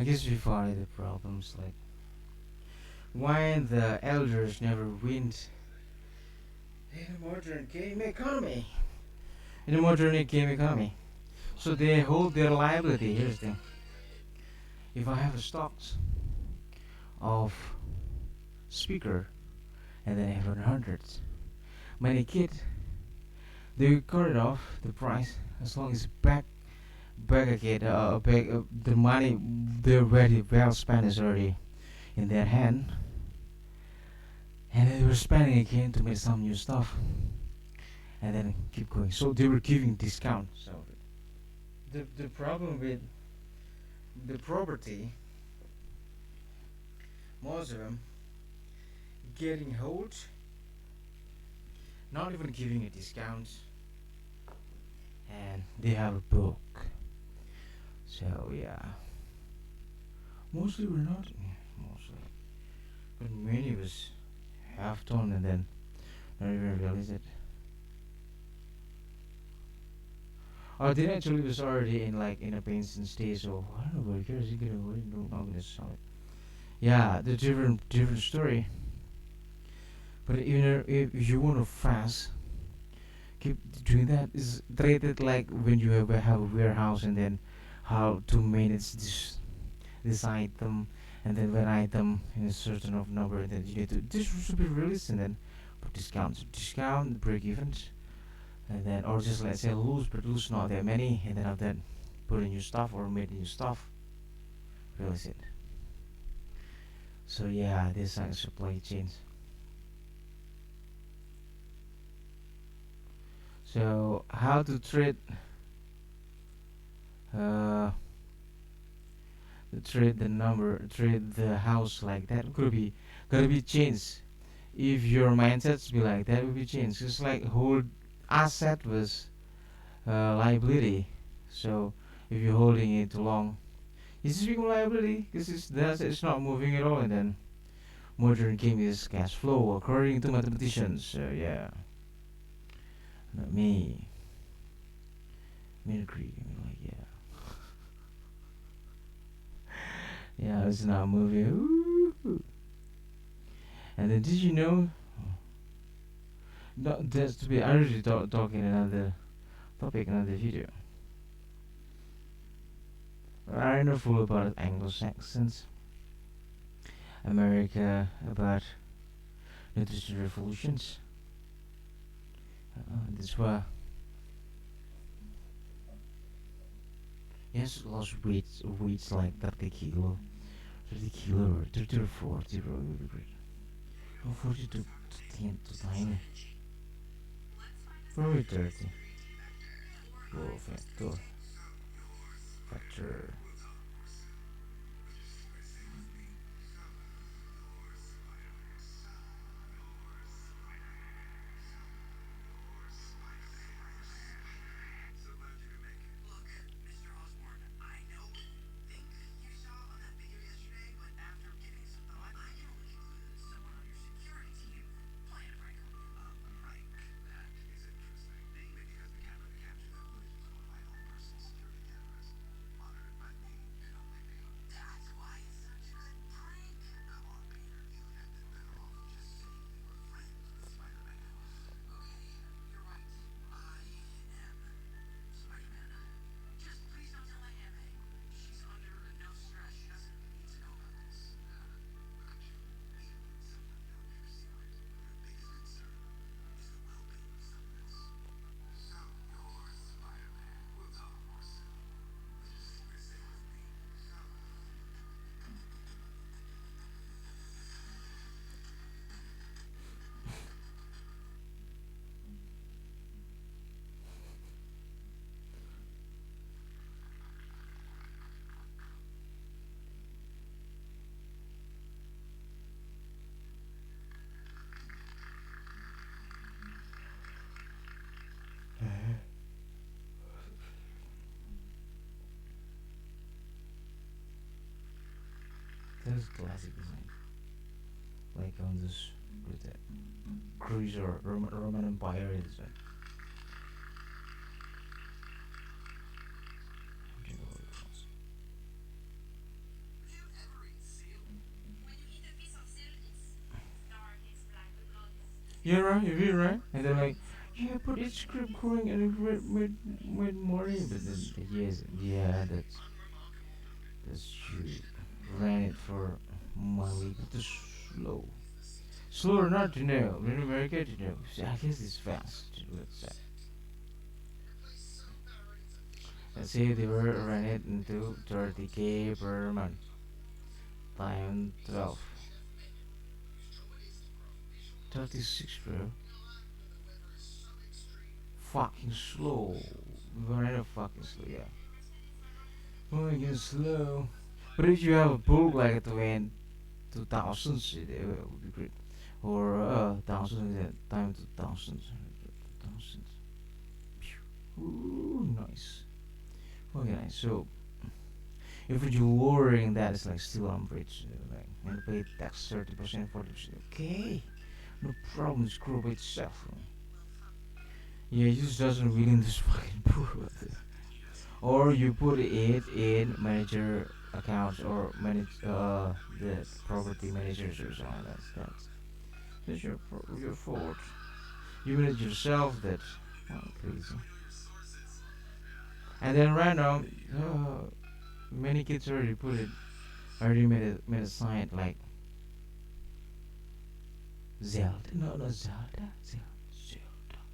I guess we find the problems like why the elders never win in a modern game economy. In a modern game economy. So they hold their liability. Here's the thing. If I have a stocks of speaker and then I have hundreds, many kids they cut it off the price as long as back again back the money they're already well spent is already in their hand and they were spending again to make some new stuff and then keep going. So they were giving discount. So the problem with the property, most of them getting hold, not even giving a discount, and they have a book. So yeah, mostly we're not mostly, but many of us have done and then not even realize it. Oh, they actually was already in like in a pension stage, so I don't know where is it gonna go? No, not gonna sell it. Yeah, the different story. But even if you want to fast, keep doing that. Is treated like when you have a warehouse and then how to manage this item and then one item in a certain of number that you need to this should be released and then put discount break evens and then or just let's say lose but lose not that many and then after that put in new stuff or made new stuff release it. So yeah, this like supply chains. So how to uh trade the number trade the house like that could be changed if your mindsets be like that would be changed. It's like whole asset was liability. So if you're holding it too long, it's just become liability because it's not moving at all. And then modern game is cash flow according to mathematicians. So yeah, not me. Me agree. I mean, like yeah, it's not moving. Ooh. And then did you know? No, that's to be I already talking another topic, another video. I know full about Anglo-Saxons, America, about nutrition revolutions. That's why yes, lost weights like 30 kilo or 30 or 40, bro. It would be great. Or 40 to 10 to 9, probably 30. Oh, factor. That's classic design. Like on this with that cruiser Roman Empire design. You're right, you're right. And they're like, yeah, but it's script going and with money. But then, yes, yeah, that's true. Ran it for money, but it's slow. Slower not to know. In America, to know. So I guess it's fast. Let's say. Let's say they were run it into 30K per month. Time 12. 36, bro. Fucking slow. Very fucking slow, yeah. Oh, again slow. But if you have a book like a 2000s, it would be great. Or thousands, time 2000s. 2000s. Ooh, nice. Okay, nice. So, if you're lowering that, it's like still on bridge. Like, and pay tax 30%, 40%. Okay, no problem, it's grow by itself. Yeah, it just doesn't really this fucking poor. Or you put it in manager accounts or manage the property managers or something like that. That's your fault. You manage yourself that. Oh, crazy. And then random, many kids already put it, already made a sign like Zelda. No, not Zelda. Zelda.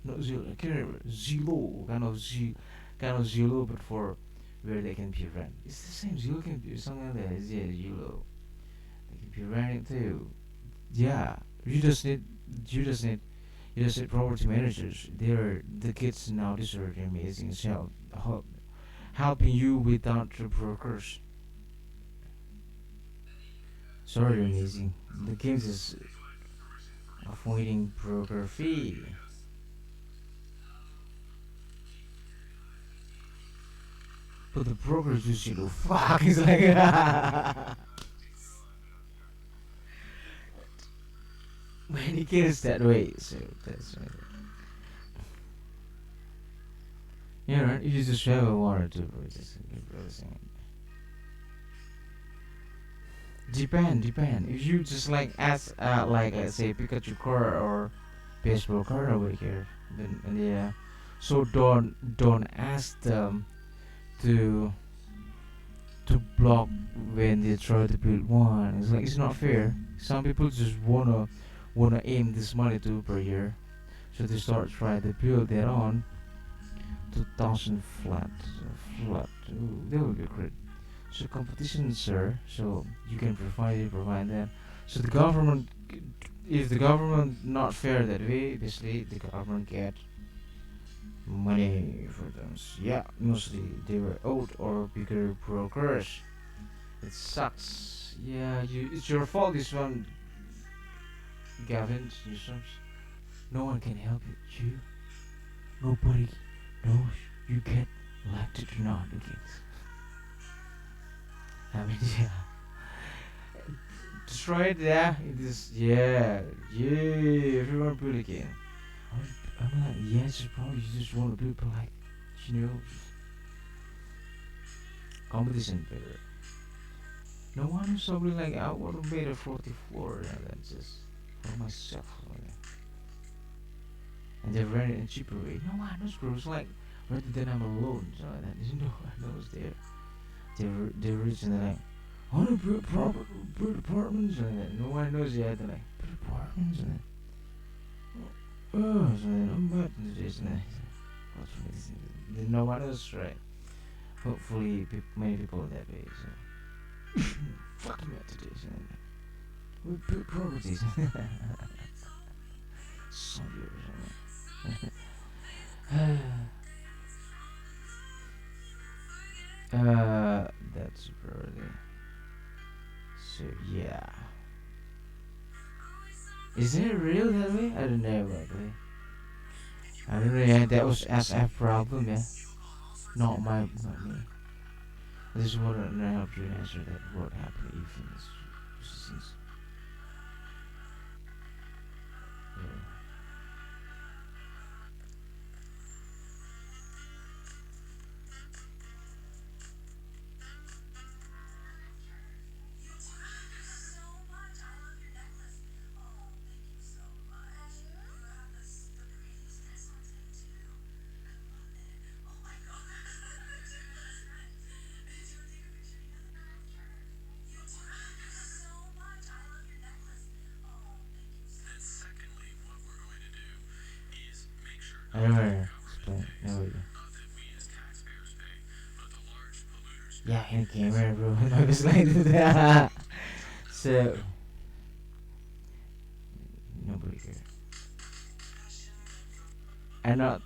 No, Zelda. I can't remember. Zero. Kind of Zero, but for where they can be run. It's the same. Zero can be something like that. Yeah, Zero. They can be running too. Yeah. You just need. You just need. You just need property managers. They're the kids now. These are amazing. Helping you without the brokers. Sorry, amazing. The kids is avoiding broker fee. But the brokers just fuck. It's like many kids that way. So that's you know you just have a water to just depend. If you just like ask like say Pikachu card or baseball card over here, then yeah. So don't ask them to block when they try to build one. It's like it's not fair. Some people just wanna aim this money to per year, so they start trying to build their own 2,000 flat. Ooh, that would be great. So competition, sir. So you can provide that. So the government, if the government not fair that way, basically the government get money for them. So yeah, mostly they were old or bigger brokers. It sucks. Yeah, it's your fault. This one, Gavin. No one can help you. Nobody knows you get elected or not. Against. I mean, yeah. Destroy it, yeah. It is, yeah. Everyone build again. I'm like, yes, probably you just want to build, but like, you know, competition better. No one is probably like, I want to make a 44, and that's just for myself. And they rent it in cheaper way. No one knows, bro. It's like, rather than I'm alone, so that no one knows there. They're rich and they're like, I want to build build apartments, and no one knows yet. They're like, build apartments, and oh, so then I'm about to do this, and then no one knows, right? Hopefully, many people are that way, so. Fuck you, to this, and we build properties. Some years, that's probably. So yeah. Is it real that way? I don't know actually. I don't know. Yeah, that was SF problem. Yeah, not me. I just want to help you answer that. What happened if in this? Yeah. that we as taxpayers pay, but the large polluters Yeah, pay. in camera, bro. I was like that. So nobody cares. And not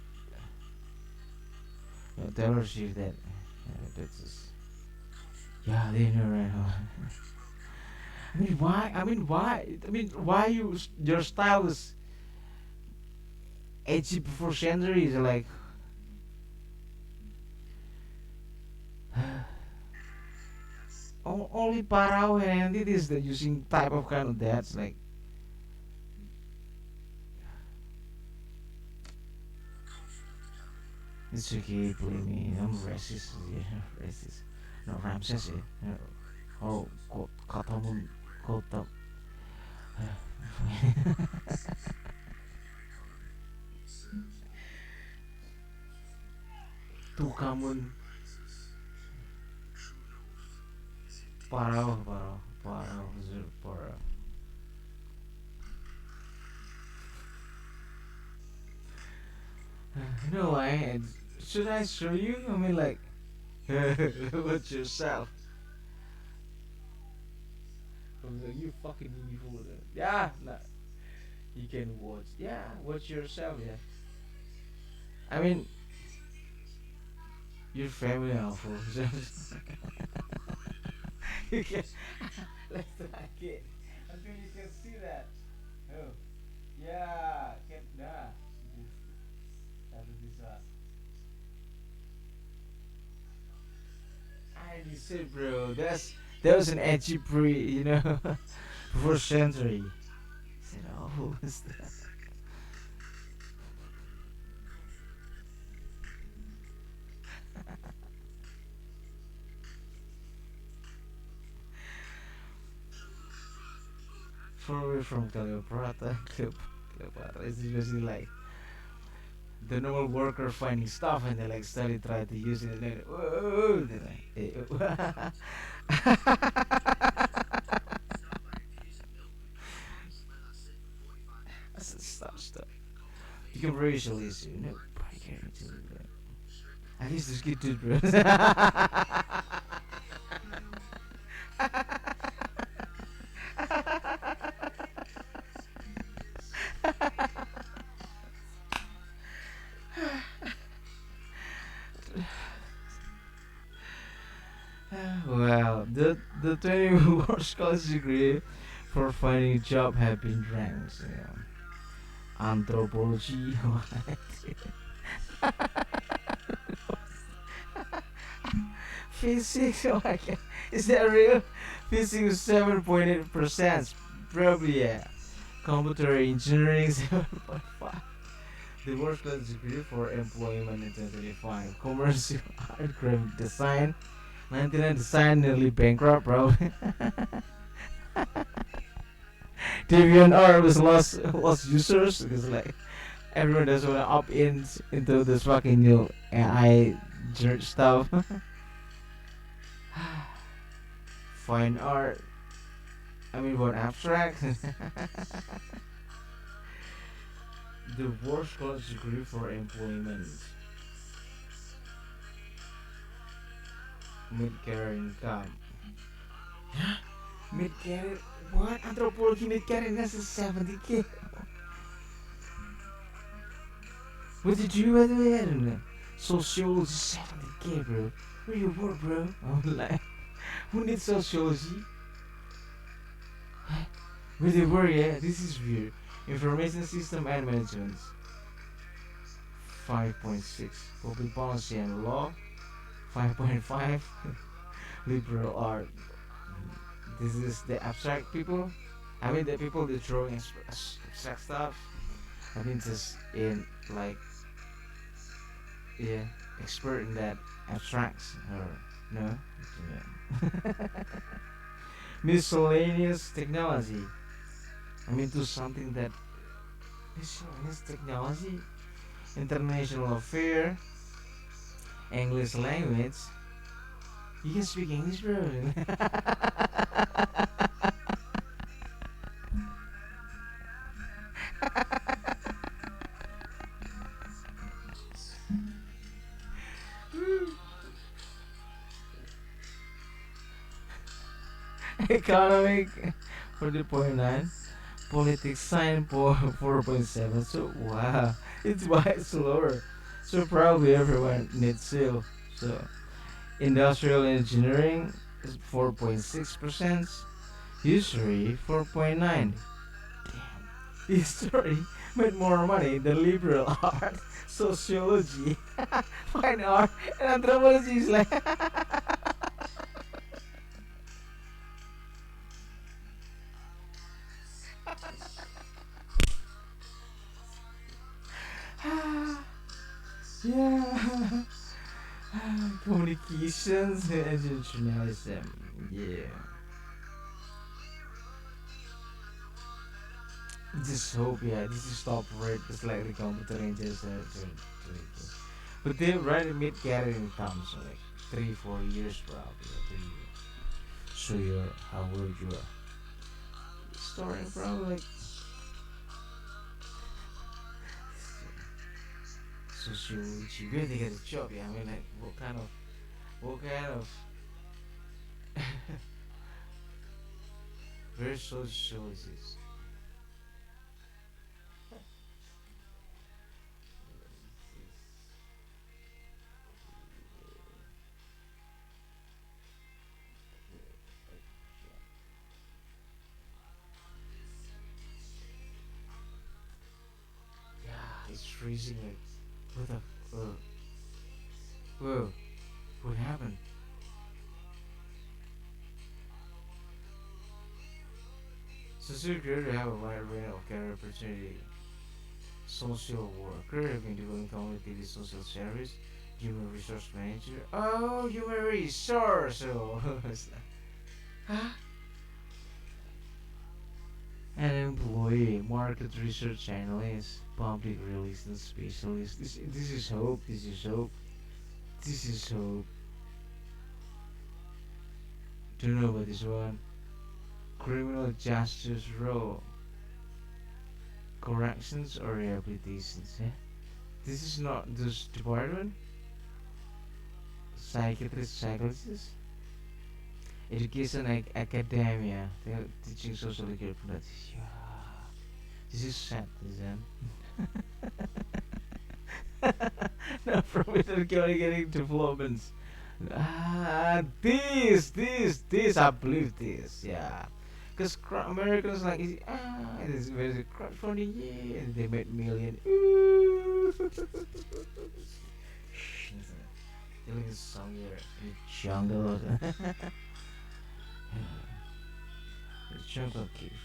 tell her she that. That's just, yeah, they know right now. I mean, why? I mean, why? I mean, why your style is edgy before centuries? Like, only Parao and it is the using type of kind of dance. Like, it's okay, believe me. I'm racist. Yeah, racist. No, Ramses. Yeah. Oh, katamun, kota. Tukamun, Parao, Parao, Parao, Parao. No, I should I show you? I mean, like, what's yourself? I was like, you fucking evil. Yeah, nah, you can watch. Yeah, watch yourself. Yeah, I mean, your family awful. You can. Let's like it until you can see that. Oh, yeah, can nah. This, that's this. I said, bro, that was an edgy pre, first century. I said, oh, what's that? Far away from Cleopatra, Cleopatra is basically like the normal worker finding stuff and they like study try to use it and then whoa, they're like, I said, stop. You can very easily issue, no, nobody caring to do that. At least this kid did, bro. Well, the 20 worst college degree for finding a job have been ranked. Anthropology, physics. Oh my god, is that real? Physics 7.8%. Probably yeah. Computer engineering 7.5. The worst college degree for employment in 2025. Commercial art, graphic design. 99 design nearly bankrupt, bro. DeviantArt was lost users because like everyone doesn't want to opt in into this fucking new AI jerk stuff. Fine art. I mean, what abstract? The worst college degree for employment. Mid-career income. Mid-career? What? Anthropology mid-career has a 70k. What did you do by the way? I don't know. Sociology 70k, bro. Where you work, bro? I'm like, who needs sociology? Where they work, yeah? This is weird. Information system and management. 5.6. Public policy and law. 5.5. Liberal art. This is the abstract people. I mean, the people that drawing abstract stuff. I mean, just in like, yeah, expert in that abstracts or no? Yeah. Miscellaneous technology. I mean, to something that miscellaneous technology, international affair, English language. You can speak English, bro. Economic 40.9. Politics sign for 4.7. So wow, it's why it's lower. So probably everyone needs seal. So industrial engineering is 4.6%. History 4.9. History made more money than liberal art, sociology, fine art, and anthropology is like. Yeah. Communications and journalism. Yeah. Just hope, yeah, this is top rate. It's like the computer ranges. But they right in mid career income, so like 3 4 years probably. 3 years. So you're how old you are? Starting probably like sociology. Where they get a job? Yeah, I mean like what kind of very sociologists. Yeah, it's freezing. Like what the whoa, what happened? So it's good to have a wide range of career opportunity. Social worker, have been doing community social service, human resource manager. Oh, human resource. Oh, huh? An employee, market research analyst, public relations specialist. This is hope. This is hope. This is hope. Do you know about this one? Criminal justice role, corrections or rehabilitations. Eh? This is not this department. Psychiatrist, psychologist, education, academia. They're teaching social care practice. Yeah. This is sad, isn't it? Now from it, they're getting developments. This, I believe this, yeah. Because Americans like, it is very crowdfunding, yeah, and they made million. Ooh. Living somewhere in the jungle. The jungle keeps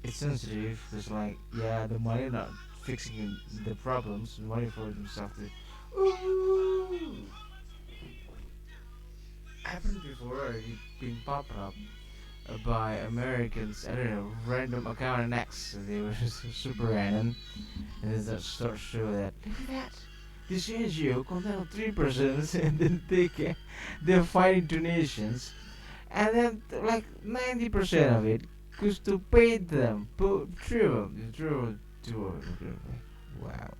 it's sensitive. It's like, yeah, the money not fixing the problems, the money for themselves to. Ooh, happened before. It been popped up by Americans. I don't know, random account and X. They were super random, and then that starts to show that. Look at that. This NGO contains 3%, and then they're fighting donations, and then like 90% of it goes to pay them. True. Wow.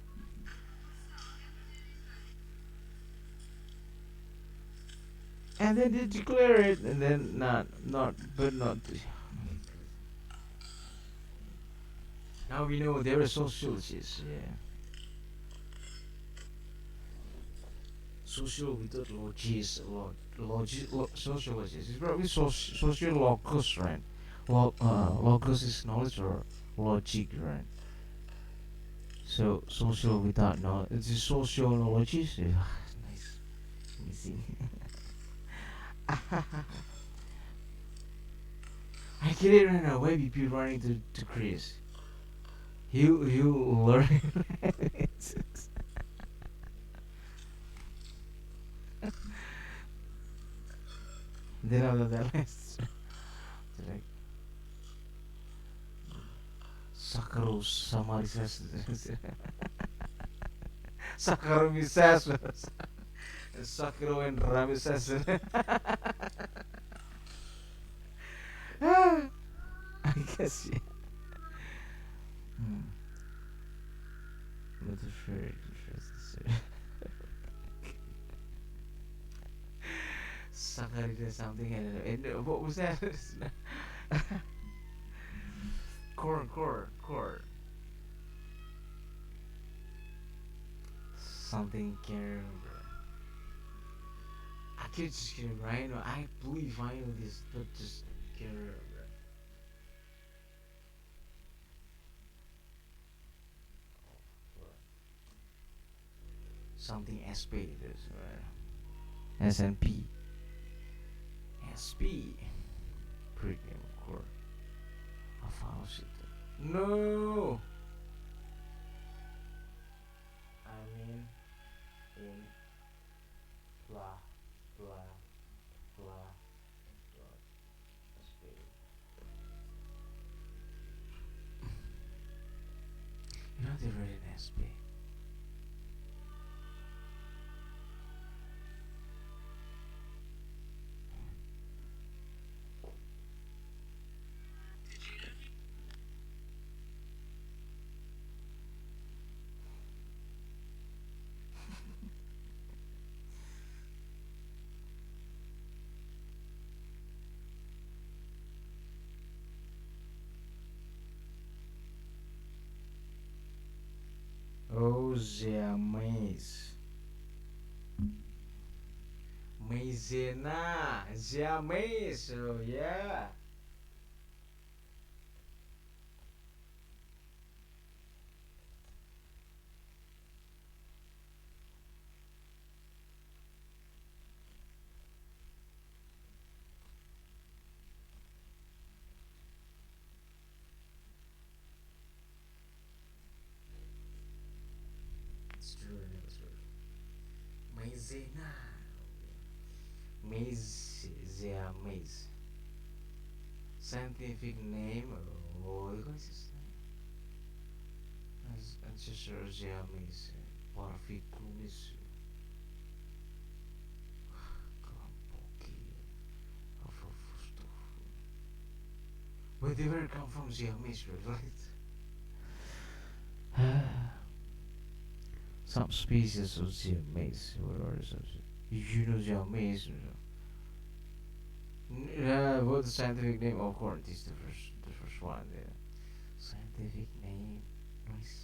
And then they declare it, and then not. Now we know there are sociologists. Yeah, social without logis, sociologist. It's probably sociologos, right? Logos is knowledge or logic, right? So social without knowledge, it's a sociologist. Yeah, nice. Let me see. I get it right now. Why be running to Chris? You learn. Then after that, let's like Sakaros Samarisas. Sakaromisas. Sakaro and Ramisas. I guess yeah. Hmm. But the fairy Sakarina something. I don't know. And what was that? Core. Something can't remember. I could just can't remember. I know. I believe I know this, but just can't remember. Something SP. This right. SNP. SP. Premium core. I found it. No. I mean in blah blah blah dot SP. You know they wrote in SP. Oh, the maze. Maizena. The maze. Oh, yeah. It's true. It's true. Maizena. Maze. The maze. Scientific name. Oh, look at this name. Ancestor the maze. Parficumis. Klampoki. But they were come from Siamese, right? Some species of Siamese. What are some? You know Siamese? What's the scientific name? Oh, of course, this is the first one. Yeah. Scientific name. Nice.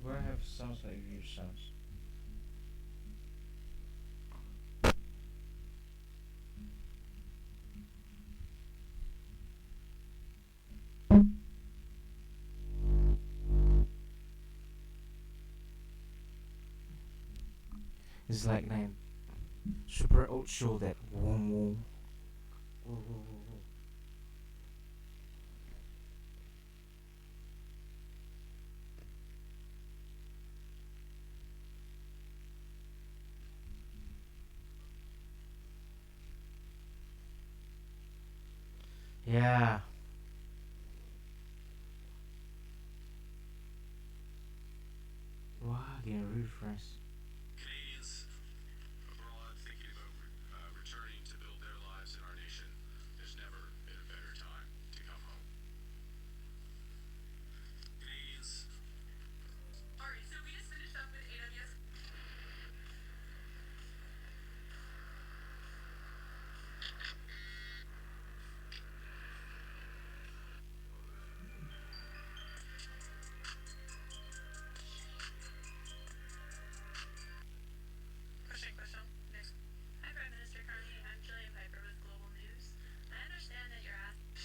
What have sounds like weird sounds? It's like nine super old show that boom boom. Yeah. Wow, getting refresh. Canadians abroad thinking about returning to build their lives in our nation, there's never been a better time to come home. Canadians. Alright, so we just finished up with AWS. Question. Next. Hi, Prime Minister Carney. I'm Jillian Piper with Global News. I understand that you're asking.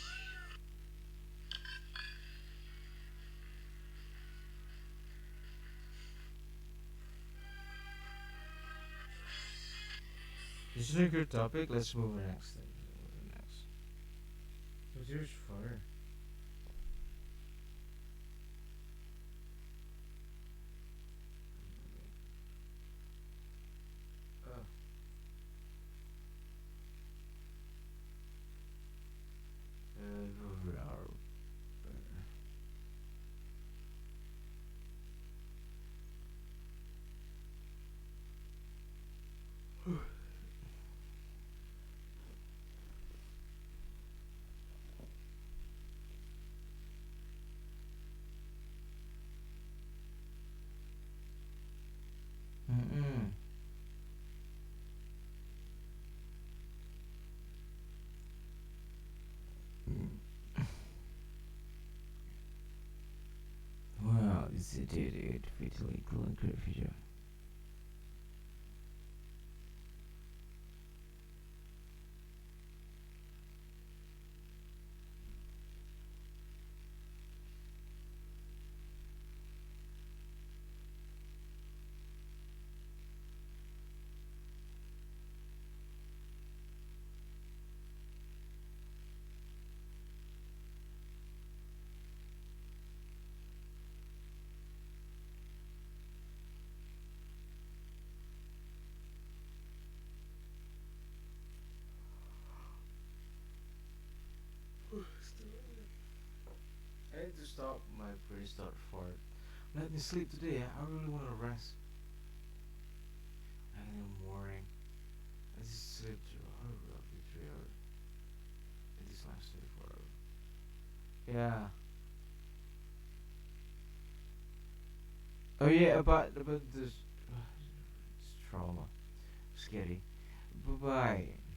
This is a good topic. Let's move next. Next. What's yours for? Oh. constituted fatally clone feature. I need to stop my brain start fart. Let me sleep today. I really want to rest. And in the morning, I just sleep through roughly 3 hours. At least last 24 hours. Yeah. Oh yeah, about this it's trauma. Scary. Bye bye.